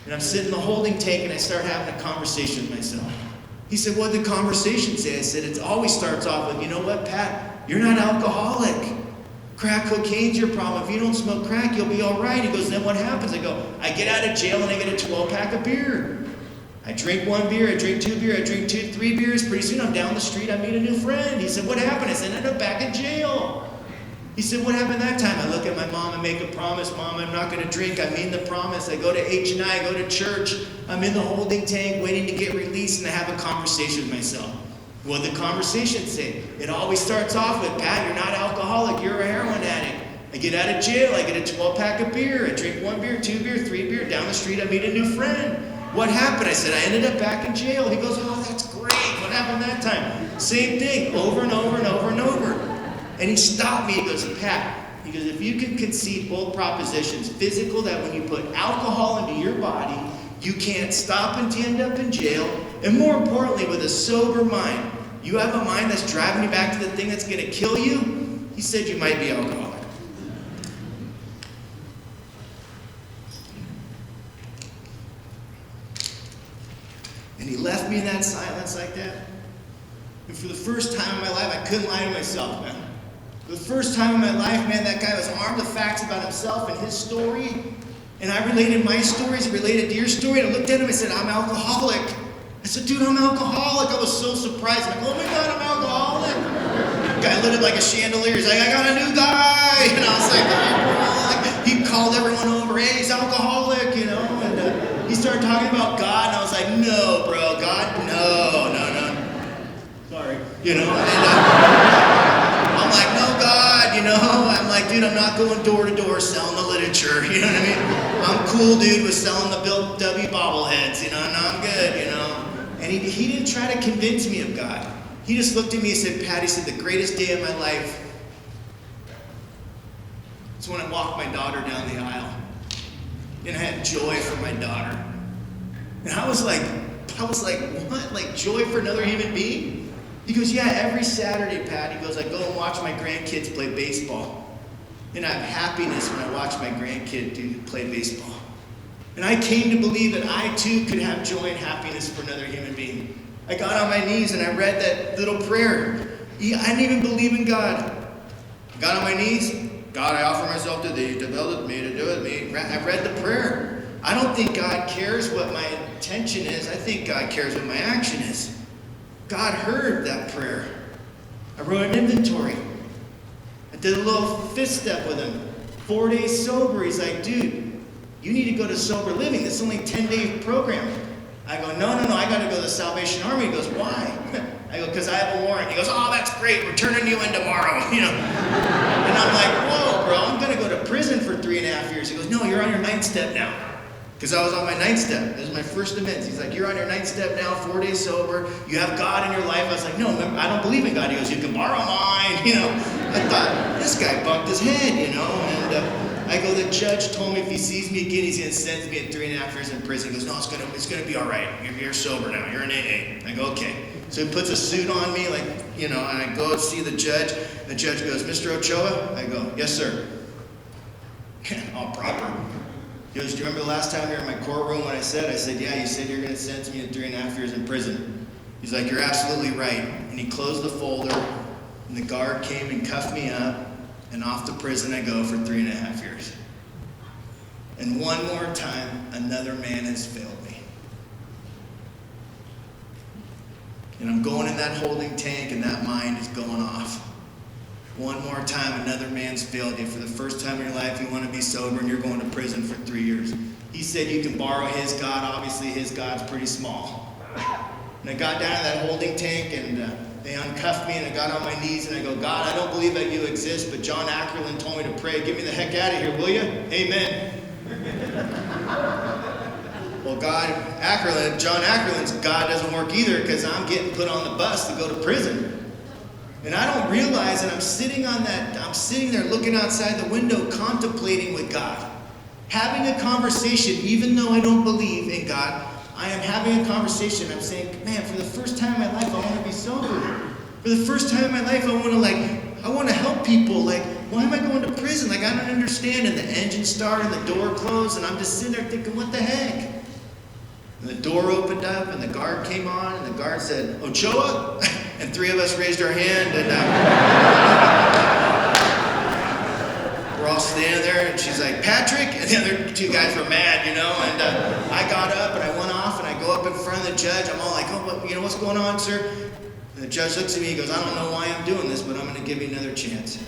And I'm sitting in the holding tank, and I start having a conversation with myself. He said, "What did the conversation say?" I said, "It always starts off with, you know what, Pat, you're not alcoholic. Crack cocaine's your problem. If you don't smoke crack, you'll be all right." He goes, "Then what happens?" I go, "I get out of jail, and I get a 12-pack of beer. I drink 1 beer, I drink 2 beer, I drink 3 beers. Pretty soon I'm down the street, I meet a new friend." He said, "What happened?" I said, "I ended up back in jail." He said, "What happened that time?" I look at my mom and make a promise. "Mom, I'm not going to drink. I mean the promise." I go to H&I, I go to church. I'm in the holding tank waiting to get released, and I have a conversation with myself. What did the conversation say? It always starts off with, "Pat, you're not alcoholic. You're a heroin addict." I get out of jail. I get a 12-pack of beer. I drink 1 beer, 2 beer, 3 beer. Down the street, I meet a new friend. What happened? I said, I ended up back in jail. He goes, oh, that's great. What happened that time? Same thing, over and over and over and over. And he stopped me. He goes, Pat, he goes, if you can concede both propositions, physical, that when you put alcohol into your body, you can't stop until you end up in jail, and more importantly, with a sober mind, you have a mind that's driving you back to the thing that's going to kill you, he said you might be alcoholic. And he left me in that silence like that. And for the first time in my life, I couldn't lie to myself, man. For the first time in my life, man, that guy was armed with facts about himself and his story. And I related my stories, he related to your story. And I looked at him and said, I'm alcoholic. I said, dude, I'm alcoholic. I was so surprised. I'm like, oh my God, I'm alcoholic. The guy lit up like a chandelier. He's like, I got a new guy. And I was like, oh, he called everyone over. Hey, he's alcoholic, you know. And he started talking about God. And I was like, no, bro, God, no. Sorry, you know. And I'm like, no, God, you know. I'm like, dude, I'm not going door to door selling the literature. You know what I mean? I'm cool, dude, with selling the Bill W. bobbleheads. You know, and I'm good, you know. And he didn't try to convince me of God. He just looked at me and said, Pat, he said, the greatest day of my life is when I walked my daughter down the aisle. And I had joy for my daughter. And I was like, what? Like joy for another human being? He goes, yeah, every Saturday, Pat, he goes, I go and watch my grandkids play baseball. And I have happiness when I watch my grandkid play baseball. And I came to believe that I too could have joy and happiness for another human being. I got on my knees and I read that little prayer. I didn't even believe in God. I got on my knees. God, I offer myself to thee, to build with me, to do with me. I read the prayer. I don't think God cares what my intention is. I think God cares what my action is. God heard that prayer. I wrote an inventory. I did a little fifth step with him. 4 days sober. He's like, dude, you need to go to sober living. It's only a 10-day program. I go, no, I got to go to the Salvation Army. He goes, why? I go, because I have a warrant. He goes, oh, that's great. We're turning you in tomorrow. You know. And I'm like, whoa, bro, I'm going to go to prison for 3.5 years. He goes, no, you're on your 9th step now. Because I was on my 9th step. This was my first event. He's like, you're on your 9th step now, 4 days sober. You have God in your life. I was like, no, I don't believe in God. He goes, you can borrow mine. You know. I thought, this guy bumped his head, you know. And I go, the judge told me if he sees me again, he's going to sentence me at 3.5 years in prison. He goes, no, it's gonna be all right. You're sober now. You're in AA. I go, okay. So he puts a suit on me, like, you know, and I go and see the judge. The judge goes, Mr. Ochoa? I go, yes, sir. All proper. He goes, do you remember the last time you were in my courtroom when I said, yeah, you said you're going to sentence me to 3.5 years in prison. He's like, you're absolutely right. And he closed the folder, and the guard came and cuffed me up, and off to prison I go for 3.5 years. And one more time, another man has failed me. And I'm going in that holding tank, and that mind is going off. One more time, another man's failed you. For the first time in your life, you want to be sober, and you're going to prison for 3 years. He said you can borrow his God. Obviously, his God's pretty small. And I got down to that holding tank, and they uncuffed me, and I got on my knees, and I go, God, I don't believe that you exist, but John Ackerland told me to pray. Get me the heck out of here, will you? Amen. Well, John Ackerland's God doesn't work either, because I'm getting put on the bus to go to prison. And I don't realize that I'm sitting there looking outside the window, contemplating with God. Having a conversation, even though I don't believe in God, I am having a conversation. I'm saying, man, for the first time in my life, I want to be sober. For the first time in my life, I want to help people. Like, why am I going to prison? Like, I don't understand. And the engine started, and the door closed, and I'm just sitting there thinking, what the heck? And the door opened up, and the guard came on, and the guard said, Ochoa? And 3 of us raised our hand, and we're all standing there, and she's like, Patrick? And the other 2 guys were mad, you know, and I got up, and I went off, and I go up in front of the judge. I'm all like, oh, what's going on, sir? And the judge looks at me, he goes, I don't know why I'm doing this, but I'm going to give you another chance.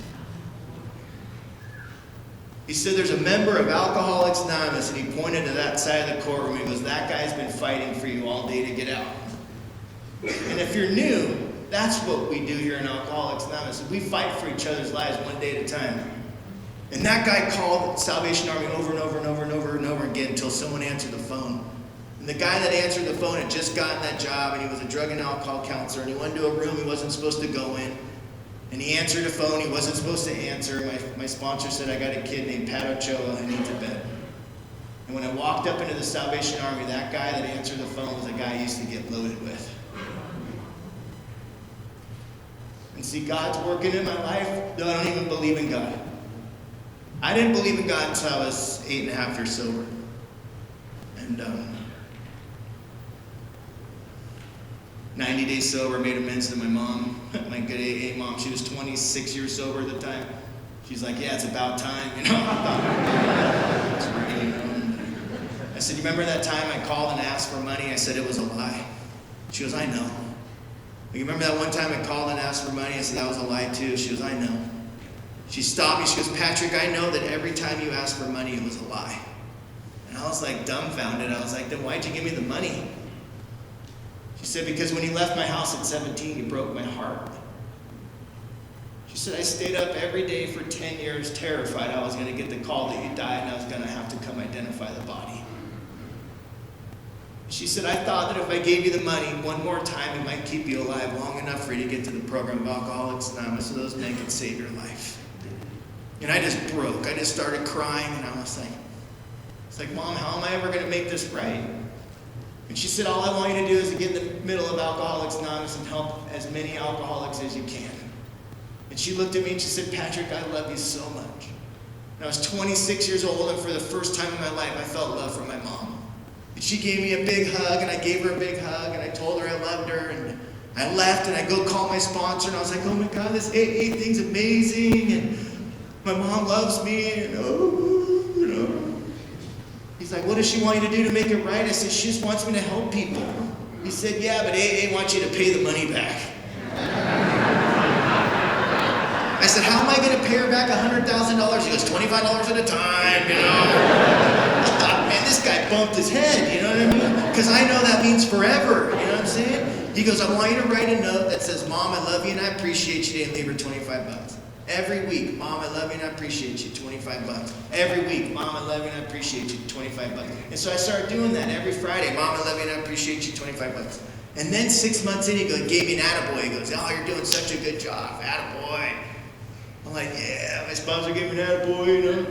He said, there's a member of Alcoholics Anonymous, and he pointed to that side of the courtroom. He goes, that guy's been fighting for you all day to get out. And if you're new, that's what we do here in Alcoholics Anonymous. We fight for each other's lives one day at a time. And that guy called Salvation Army over and over and over and over and over again until someone answered the phone. And the guy that answered the phone had just gotten that job, and he was a drug and alcohol counselor, and he went into a room he wasn't supposed to go in. And he answered a phone he wasn't supposed to answer. My sponsor said, I got a kid named Pat Ochoa, and he's to bed. And when I walked up into the Salvation Army, that guy that answered the phone was a guy I used to get loaded with. And see, God's working in my life, though I don't even believe in God. I didn't believe in God until I was 8.5 years sober. And 90 days sober, made amends to my mom, my good AA mom. She was 26 years sober at the time. She's like, yeah, it's about time, you know. I said, you remember that time I called and asked for money? I said it was a lie. She goes, I know. You remember that one time I called and asked for money? I said that was a lie too. She goes, I know. She stopped me. She goes, Patrick, I know that every time you asked for money, it was a lie. And I was like dumbfounded. I was like, then why'd you give me the money? She said, because when he left my house at 17, he broke my heart. She said, I stayed up every day for 10 years terrified I was going to get the call that you died and I was going to have to come identify the body. She said, I thought that if I gave you the money one more time, it might keep you alive long enough for you to get to the program of Alcoholics Anonymous so those men could save your life. And I just broke. I just started crying, and I was like, it's like, Mom, how am I ever going to make this right? And she said, all I want you to do is to get in the middle of Alcoholics Anonymous and help as many alcoholics as you can. And she looked at me and she said, Patrick, I love you so much. And I was 26 years old, and for the first time in my life, I felt love from my mom. And she gave me a big hug, and I gave her a big hug, and I told her I loved her, and I left, and I go call my sponsor, and I was like, oh my God, this AA thing's amazing, and my mom loves me, and you know. He's like, what does she want you to do to make it right? I said, she just wants me to help people. He said, yeah, but AA wants you to pay the money back. I said, how am I going to pay her back $100,000? He goes, $25 at a time, you know. I thought, man, this guy bumped his head, you know what I mean? Because I know that means forever, you know what I'm saying? He goes, I want you to write a note that says, Mom, I love you and I appreciate you, and leave her $25. Every week, Mom, I love you and I appreciate you, $25. Every week, Mom, I love you and I appreciate you, $25. And so I started doing that every Friday. Mom, I love you and I appreciate you, $25. And then 6 months in, he gave me an attaboy. He goes, oh, you're doing such a good job, attaboy. I'm like, yeah, my sponsor gave me an attaboy, you know.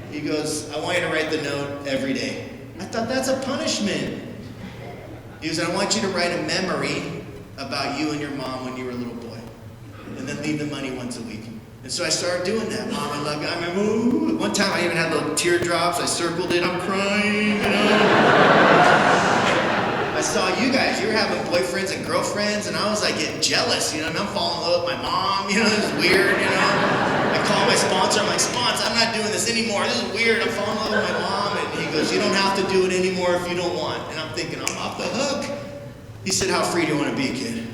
He goes, I want you to write the note every day. I thought, that's a punishment. He goes, I want you to write a memory about you and your mom when you were a little boy. And then leave the money once a week. And so I started doing that. Mom, I love you. I remember, ooh, one time I even had little teardrops. I circled it. I'm crying, you know. I saw you guys. You were having boyfriends and girlfriends, and I was like getting jealous. You know, I'm falling in love with my mom. You know, this is weird. You know, I call my sponsor. I'm like, sponsor, I'm not doing this anymore. This is weird. I'm falling in love with my mom. And he goes, you don't have to do it anymore if you don't want. And I'm thinking, I'm off the hook. He said, how free do you want to be, kid?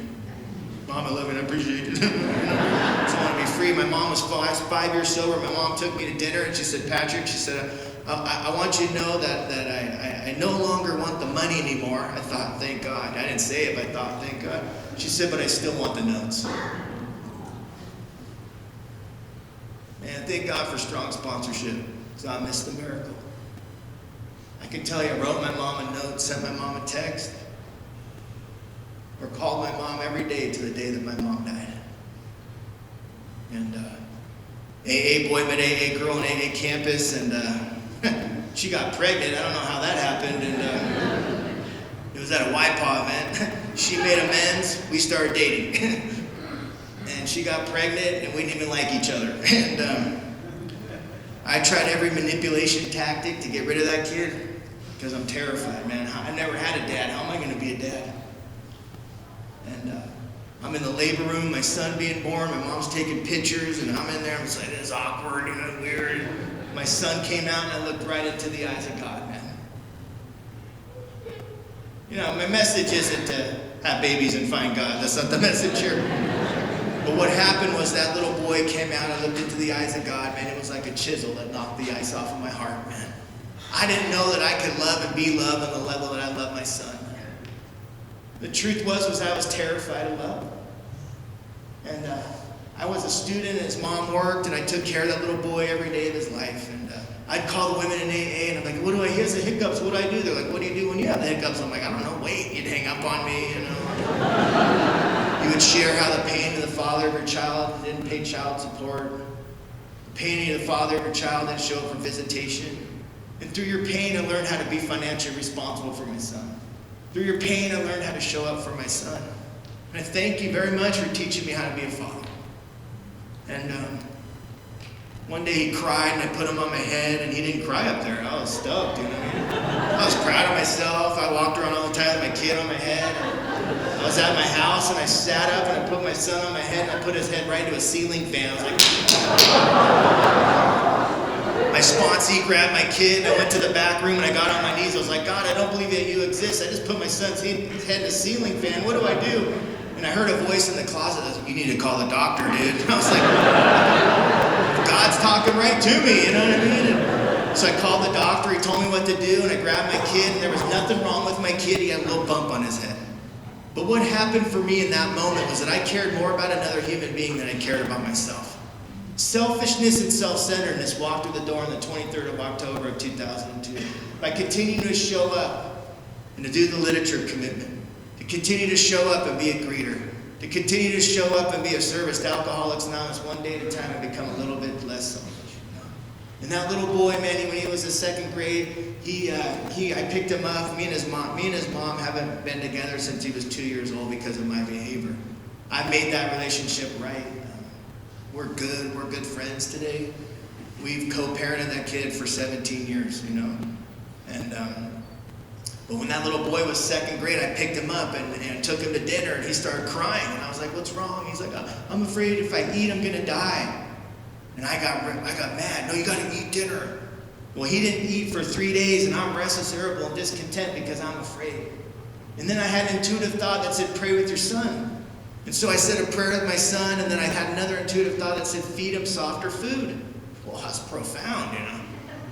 Mom, I love you and I appreciate it. I just want to be free. My mom was 5 years sober. My mom took me to dinner and she said, Patrick, she said, I want you to know that I no longer want the money anymore. I thought, thank God. I didn't say it, but I thought, thank God. She said, but I still want the notes. Man, thank God for strong sponsorship, because I missed the miracle. I can tell you, I wrote my mom a note, sent my mom a text, or called my mom every day to the day that my mom died. And AA boy met AA girl on AA campus, and she got pregnant. I don't know how that happened. And it was at a YPA event. She made amends. We started dating. And she got pregnant, and we didn't even like each other. And I tried every manipulation tactic to get rid of that kid, because I'm terrified, man. I never had a dad. How am I going to be a dad? And I'm in the labor room, my son being born, my mom's taking pictures, and I'm in there, I'm just like, this is awkward, you know, weird. My son came out, and I looked right into the eyes of God, man. You know, my message isn't to have babies and find God. That's not the message here. But what happened was that little boy came out and looked into the eyes of God, man. It was like a chisel that knocked the ice off of my heart, man. I didn't know that I could love and be loved on the level that I love my son. The truth was I was terrified of love. And I was a student, and his mom worked, and I took care of that little boy every day of his life. And I'd call the women in AA, and I'm like, what do I hear? I the hiccups, what do I do? They're like, what do you do when you have the hiccups? I'm like, I don't know, wait. You'd hang up on me, you know. You would share how the pain of the father of your child didn't pay child support. The pain of the father of your child didn't show up for visitation. And through your pain, I learned how to be financially responsible for my son. Through your pain, I learned how to show up for my son. And I thank you very much for teaching me how to be a father. And one day he cried, and I put him on my head, and he didn't cry up there. I was stoked, you know what I mean? I was proud of myself. I walked around all the time with my kid on my head. I was at my house, and I sat up, and I put my son on my head, and I put his head right into a ceiling fan. I was like... My sponsee grabbed my kid, and I went to the back room, and I got on my knees. I was like, God, I don't believe that you exist. I just put my son's head in a ceiling fan. What do I do? And I heard a voice in the closet that was like, you need to call the doctor, dude. And I was like, God's talking right to me, you know what I mean? And so I called the doctor. He told me what to do, and I grabbed my kid, and there was nothing wrong with my kid. He had a little bump on his head. But what happened for me in that moment was that I cared more about another human being than I cared about myself. Selfishness and self-centeredness walked through the door on the 23rd of October of 2002. By continuing to show up and to do the literature commitment, to continue to show up and be a greeter, to continue to show up and be of service to Alcoholics Anonymous, one day at a time, I become a little bit less selfish. And that little boy, man, when he was in second grade, I picked him up. Me and his mom haven't been together since he was 2 years old because of my behavior. I made that relationship right. We're good friends today. We've co-parented that kid for 17 years, you know. And but when that little boy was second grade, I picked him up and took him to dinner, and he started crying. And I was like, what's wrong? He's like, I'm afraid if I eat, I'm gonna die. And I got mad. No, you gotta eat dinner. Well, he didn't eat for 3 days, and I'm restless, irritable, and discontent because I'm afraid. And then I had an intuitive thought that said, pray with your son. And so I said a prayer with my son, and then I had another intuitive thought that said, feed him softer food. Well, that's profound, you know.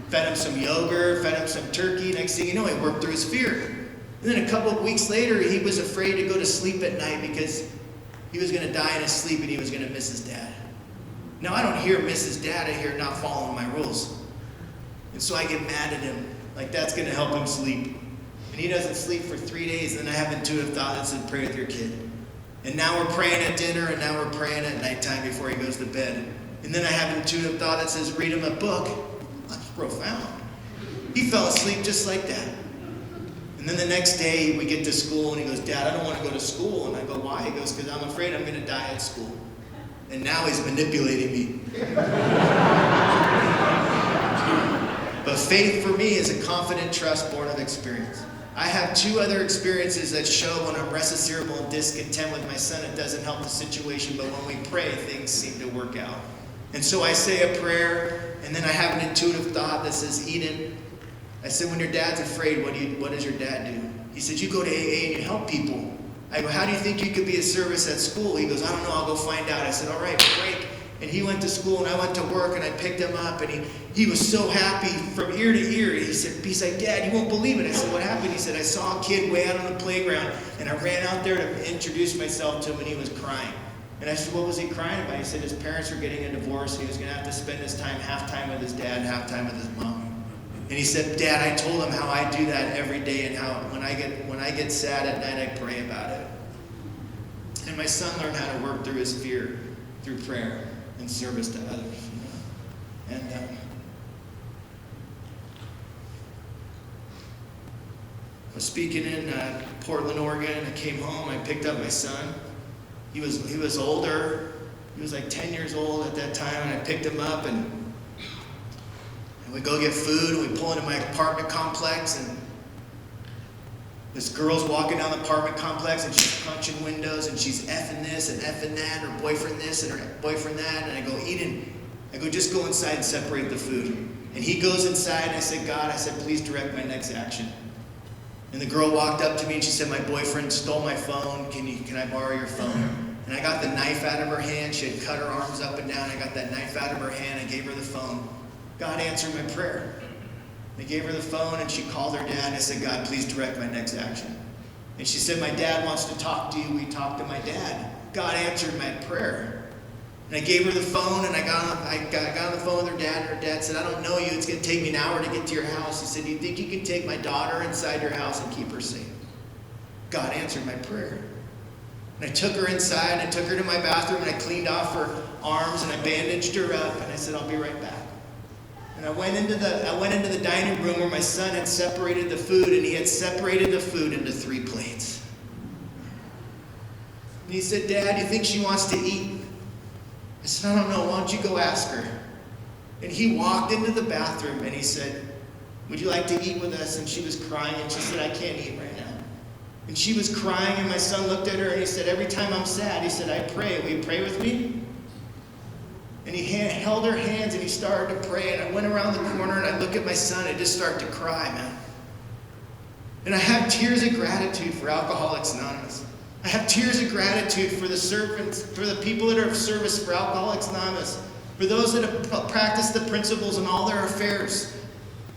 Fed him some yogurt, fed him some turkey. Next thing you know, he worked through his fear. And then a couple of weeks later, he was afraid to go to sleep at night because he was going to die in his sleep and he was going to miss his dad. Now, I don't hear miss his dad, I hear not following my rules. And so I get mad at him, like that's going to help him sleep. And he doesn't sleep for 3 days, and then I have an intuitive thought that said, pray with your kid. And now we're praying at dinner, and now we're praying at nighttime before he goes to bed. And then I have an intuitive thought that says, read him a book. That's profound. He fell asleep just like that. And then the next day, we get to school, and he goes, Dad, I don't want to go to school. And I go, why? He goes, because I'm afraid I'm going to die at school. And now he's manipulating me. But faith for me is a confident trust born of experience. I have 2 other experiences that show when I'm restless, irritable, and discontent with my son, it doesn't help the situation, but when we pray, things seem to work out. And so I say a prayer, and then I have an intuitive thought that says, Eden, I said, when your dad's afraid, what does your dad do? He said, you go to AA and you help people. I go, how do you think you could be of service at school? He goes, I don't know, I'll go find out. I said, all right, break. And he went to school, and I went to work, and I picked him up, and he was so happy from ear to ear. He's like, Dad, you won't believe it. I said, what happened? He said, I saw a kid way out on the playground, and I ran out there to introduce myself to him, and he was crying. And I said, what was he crying about? He said his parents were getting a divorce, and he was going to have to spend his time, half time with his dad, half time with his mom. And he said, Dad, I told him how I do that every day, and how when I get sad at night, I pray about it. And my son learned how to work through his fear, through prayer and service to others. And I was speaking in Portland, Oregon. I came home. I picked up my son. He was older. He was like 10 years old at that time, and I picked him up, and we go get food, and we pull into my apartment complex, and this girl's walking down the apartment complex, and she's punching windows, and she's effing this and effing that, her boyfriend this and her boyfriend that. And I go, Eden, just go inside and separate the food. And he goes inside, and I said, God, please direct my next action. And the girl walked up to me, and she said, my boyfriend stole my phone. Can I borrow your phone? And I got the knife out of her hand. She had cut her arms up and down. I got that knife out of her hand. I gave her the phone. God answered my prayer. I gave her the phone, and she called her dad, and I said, God, please direct my next action. And she said, my dad wants to talk to you. We talked to my dad. God answered my prayer. And I gave her the phone, and I got on the phone with her dad, and her dad said, I don't know you. It's going to take me an hour to get to your house. He said, do you think you can take my daughter inside your house and keep her safe? God answered my prayer. And I took her inside, and I took her to my bathroom, and I cleaned off her arms, and I bandaged her up, and I said, I'll be right back. And I went into the dining room where my son had separated the food, and he had separated the food into 3 plates. And he said, Dad, do you think she wants to eat? I said, I don't know. Why don't you go ask her? And he walked into the bathroom, and he said, would you like to eat with us? And she was crying, and she said, I can't eat right now. And she was crying, and my son looked at her, and he said, every time I'm sad, he said, I pray. Will you pray with me? And he held her hands, and he started to pray. And I went around the corner, and I looked at my son, and I just started to cry, man. And I have tears of gratitude for Alcoholics Anonymous. I have tears of gratitude for the servants, for the people that are of service for Alcoholics Anonymous, for those that have practiced the principles in all their affairs.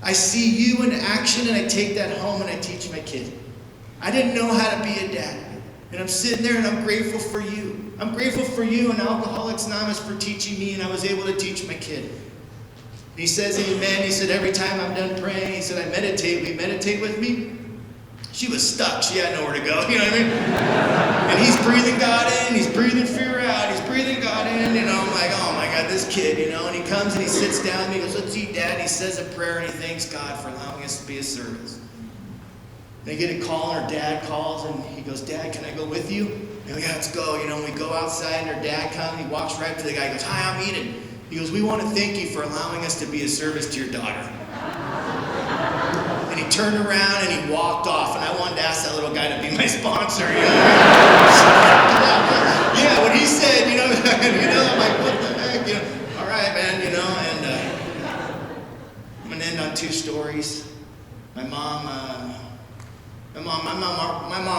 I see you in action, and I take that home, and I teach my kid. I didn't know how to be a dad. And I'm sitting there, and I'm grateful for you. I'm grateful for you and Alcoholics Anonymous for teaching me, and I was able to teach my kid. And he says, amen. He said, every time I'm done praying, he said, I meditate. Will you meditate with me? She was stuck. She had nowhere to go. You know what I mean? And he's breathing God in. He's breathing fear out. He's breathing God in. You know, I'm like, oh my God, this kid, you know. And he comes and he sits down and he goes, let's eat, Dad. And he says a prayer and he thanks God for allowing us to be of service. They get a call, and her dad calls, and he goes, Dad, can I go with you? And we go, let's go. You know, we go outside, and her dad comes, and he walks right up to the guy. He goes, hi, I'm Eden. He goes, we want to thank you for allowing us to be of service to your daughter. And he turned around, and he walked off, and I wanted to ask that little guy to be my sponsor. You know? Yeah, when he said, you know, I'm like, what the heck? You know, all right, man, you know, and I'm going to end on 2 stories. My mom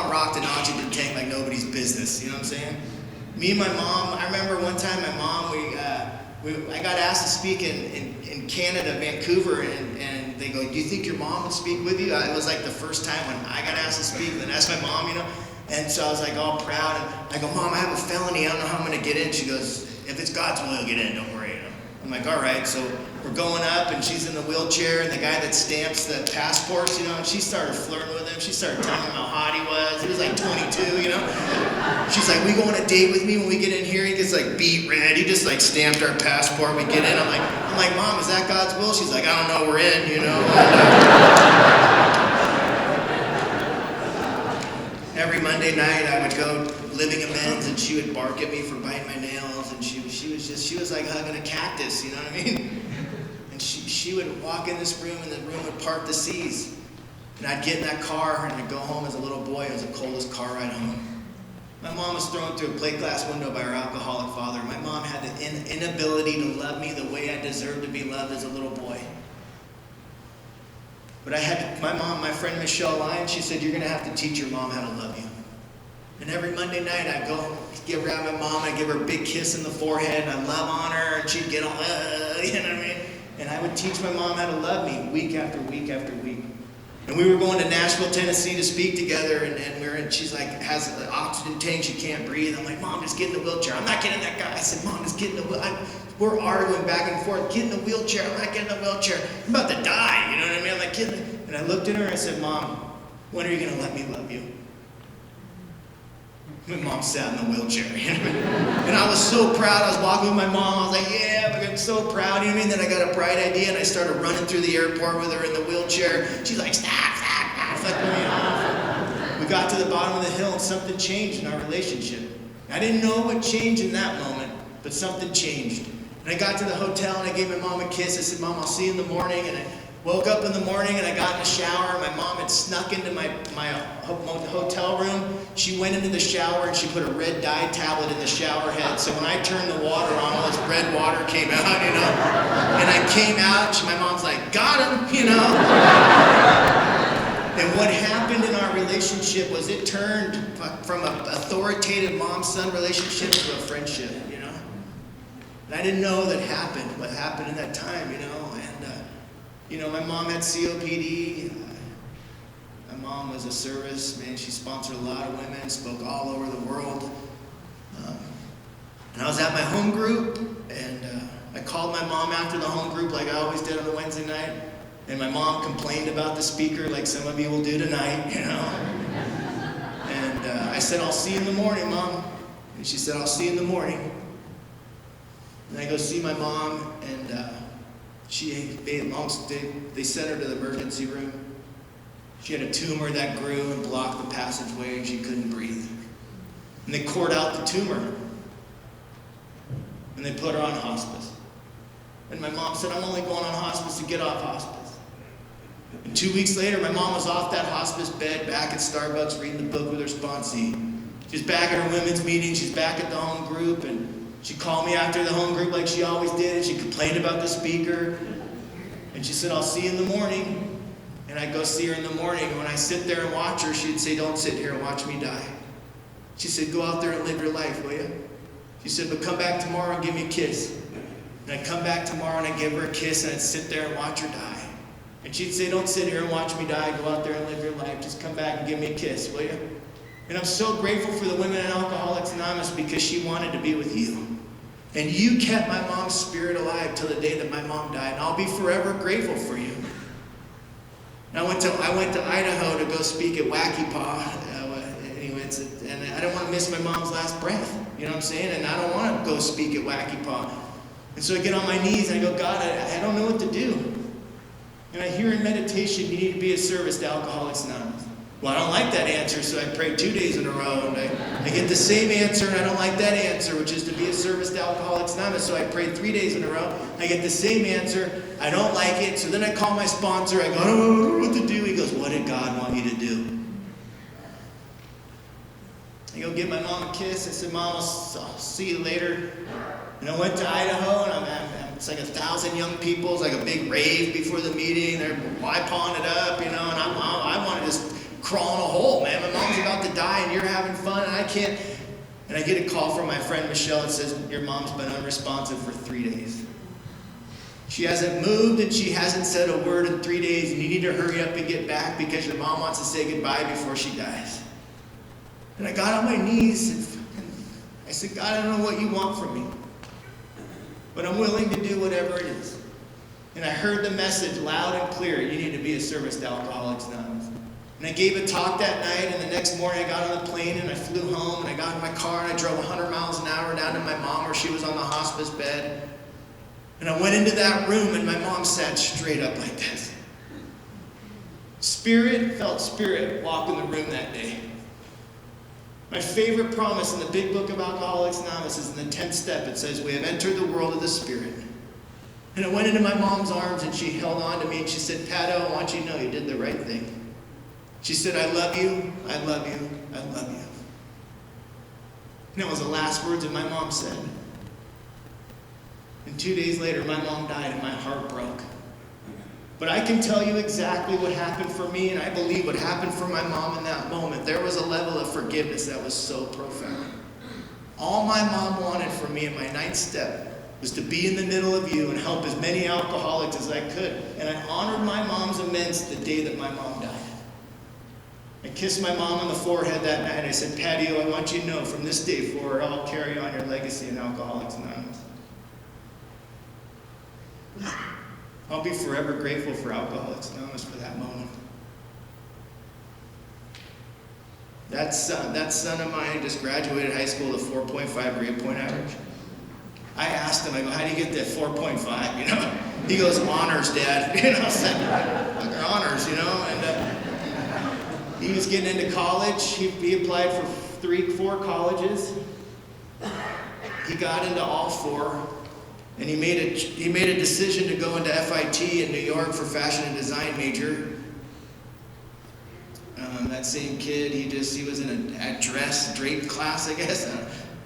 rocked an oxygen tank like nobody's business. You know what I'm saying? Me and my mom. I remember one time my mom. I got asked to speak in Canada, Vancouver, and they go, "Do you think your mom would speak with you?" It was like the first time when I got asked to speak. And then asked my mom, you know. And so I was like all proud. And I go, Mom, I have a felony. I don't know how I'm going to get in. She goes, if it's God's will, you'll get in. Don't worry. I'm like, all right. So we're going up, and she's in the wheelchair, and the guy that stamps the passports, you know, and she started flirting with him. She started telling him how hot he was. He was like 22, you know. She's like, we go on a date with me when we get in here. He gets like beat red. He just like stamped our passport. We get in. I'm like, Mom, is that God's will? She's like, I don't know. We're in, you know. Every Monday night, I would go Living Amends, and she would bark at me for biting my nails, and she was like hugging a cactus, you know what I mean? And she would walk in this room, and the room would part the seas. And I'd get in that car, and I'd go home as a little boy. It was the coldest car ride home. My mom was thrown through a plate glass window by her alcoholic father. My mom had the inability to love me the way I deserved to be loved as a little boy. But my friend Michelle Lyons, she said, you're going to have to teach your mom how to love you. And every Monday night, I'd go get around my mom, I'd give her a big kiss in the forehead, and I'd love on her, and she'd get all, you know what I mean? And I would teach my mom how to love me week after week after week. And we were going to Nashville, Tennessee to speak together, and she's like, has an oxygen tank, she can't breathe. I'm like, Mom, just get in the wheelchair. I'm not getting that guy. I said, Mom, just get in the wheelchair. We're arguing back and forth. Get in the wheelchair. I'm not getting in the wheelchair. I'm about to die. You know what I mean? I'm like, get in the... And I looked at her and I said, Mom, when are you going to let me love you? My mom sat in the wheelchair. You know what I mean? And I was so proud. I was walking with my mom. I was like, yeah, I'm so proud. You know what I mean? Then I got a bright idea and I started running through the airport with her in the wheelchair. She's like, stop. Flipping me off. We got to the bottom of the hill and something changed in our relationship. I didn't know what changed in that moment, but something changed. And I got to the hotel and I gave my mom a kiss. I said, Mom, I'll see you in the morning. And I woke up in the morning and I got in the shower. My mom had snuck into my hotel room. She went into the shower and she put a red dye tablet in the shower head. So when I turned the water on, all this red water came out, you know. And I came out, my mom's like, got him, you know. And what happened in our relationship was it turned from an authoritative mom-son relationship to a friendship, you know. And I didn't know that happened, what happened in that time, you know. And, you know, my mom had COPD. My mom was a service, man. She sponsored a lot of women, spoke all over the world. And I was at my home group, and I called my mom after the home group like I always did on a Wednesday night. And my mom complained about the speaker like some of you will do tonight, you know. And I said, I'll see you in the morning, Mom. And she said, I'll see you in the morning. And I go see my mom, and they sent her to the emergency room. She had a tumor that grew and blocked the passageway, and she couldn't breathe. And they cored out the tumor. And they put her on hospice. And my mom said, I'm only going on hospice to get off hospice. And 2 weeks later, my mom was off that hospice bed, back at Starbucks, reading the book with her sponsee. She's back at her women's meeting. She's back at the home group. And she called me after the home group like she always did. And she complained about the speaker. And she said, I'll see you in the morning. And I'd go see her in the morning. And when I sit there and watch her, she'd say, don't sit here and watch me die. She said, go out there and live your life, will you? She said, but come back tomorrow and give me a kiss. And I'd come back tomorrow and I'd give her a kiss and I'd sit there and watch her die. And she'd say, don't sit here and watch me die. Go out there and live your life. Just come back and give me a kiss, will you? And I'm so grateful for the Women in Alcoholics Anonymous because she wanted to be with you. And you kept my mom's spirit alive till the day that my mom died. And I'll be forever grateful for you. And I went to Idaho to go speak at Wacky Paw. And I don't want to miss my mom's last breath. You know what I'm saying? And I don't want to go speak at Wacky Paw. And so I get on my knees and I go, God, I don't know what to do. And I hear in meditation, you need to be of service to Alcoholics Anonymous. Well, I don't like that answer, so I pray 2 days in a row. And I get the same answer, and I don't like that answer, which is to be of service to Alcoholics Anonymous. So I pray 3 days in a row. I get the same answer. I don't like it. So then I call my sponsor. I go, I don't know what to do. He goes, what did God want you to do? I go give my mom a kiss. I said, Mom, I'll see you later. And I went to Idaho, and it's like 1,000 young people. It's like a big rave before the meeting. They're pawing it up, you know, and I want to just crawl in a hole, man. My mom's about to die, and you're having fun, and I can't. And I get a call from my friend Michelle that says, your mom's been unresponsive for 3 days. She hasn't moved, and she hasn't said a word in 3 days, and you need to hurry up and get back because your mom wants to say goodbye before she dies. And I got on my knees, and I said, God, I don't know what you want from me, but I'm willing to do whatever it is. And I heard the message loud and clear, you need to be a service to Alcoholics Anonymous. And I gave a talk that night, and the next morning I got on the plane and I flew home, and I got in my car and I drove 100 miles an hour down to my mom where she was on the hospice bed. And I went into that room, and my mom sat straight up like this. Spirit felt spirit walk in the room that day. My favorite promise in the big book of Alcoholics Anonymous is in the 10th step. It says, we have entered the world of the Spirit. And I went into my mom's arms, and she held on to me, and she said, Pato, I want you to know you did the right thing. She said, I love you, I love you, I love you. And that was the last words that my mom said. And 2 days later, my mom died, and my heart broke. But I can tell you exactly what happened for me, and I believe what happened for my mom in that moment. There was a level of forgiveness that was so profound. All my mom wanted from me in my 9th step was to be in the middle of you and help as many alcoholics as I could. And I honored my mom's amends the day that my mom died. I kissed my mom on the forehead that night. I said, Patio, I want you to know from this day forward, I'll carry on your legacy in Alcoholics Anonymous. I'll be forever grateful for Alcoholics Anonymous for that moment. That son of mine just graduated high school with a 4.5 grade point average. I asked him, I go, how do you get that 4.5, you know? He goes, honors, Dad. You know, I said, look, honors, you know? And he was getting into college. He applied for 4 colleges. He got into all 4. And he made a decision to go into FIT in New York for fashion and design major. That same kid, he was in a dress drape class, I guess.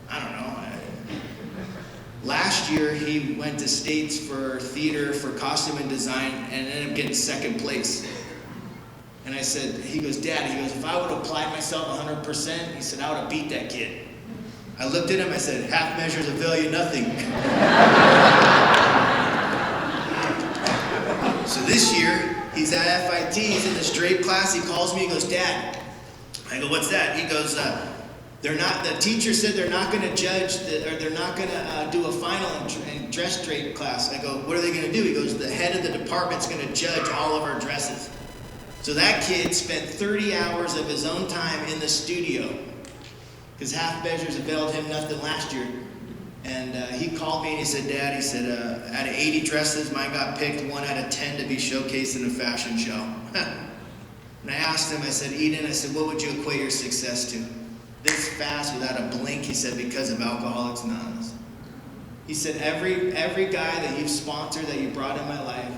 I don't know. Last year, he went to States for theater, for costume and design, and ended up getting 2nd place. And I said, he goes, Dad, he goes, if I would have applied myself 100%, he said, I would have beat that kid. I looked at him, I said, half measures avail you nothing. So this year, he's at FIT, he's in this drape class, he calls me, he goes, Dad. I go, what's that? He goes, The teacher said they're not going to judge, or they're not going to do a final in dress drape class. I go, what are they going to do? He goes, the head of the department's going to judge all of our dresses. So that kid spent 30 hours of his own time in the studio, because half measures availed him nothing last year. And he called me and he said, Dad, he said, out of 80 dresses, mine got picked 1 out of 10 to be showcased in a fashion show. And I asked him, I said, Eden, I said, what would you equate your success to? This fast, without a blink, he said, because of Alcoholics Anonymous. He said, every guy that you've sponsored, that you brought in my life,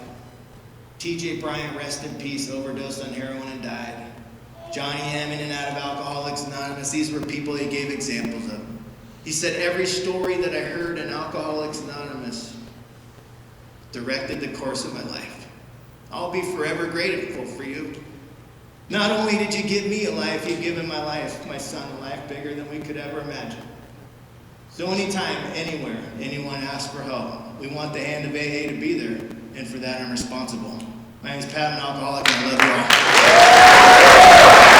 TJ Bryant, rest in peace, overdosed on heroin and died. Johnny M, in and out of Alcoholics Anonymous, these were people he gave examples of. He said, every story that I heard in Alcoholics Anonymous directed the course of my life. I'll be forever grateful for you. Not only did you give me a life, you've given my life, my son, a life bigger than we could ever imagine. So anytime, anywhere, anyone asks for help, we want the hand of AA to be there, and for that I'm responsible. My name is Pat, I'm an alcoholic, and I love you all.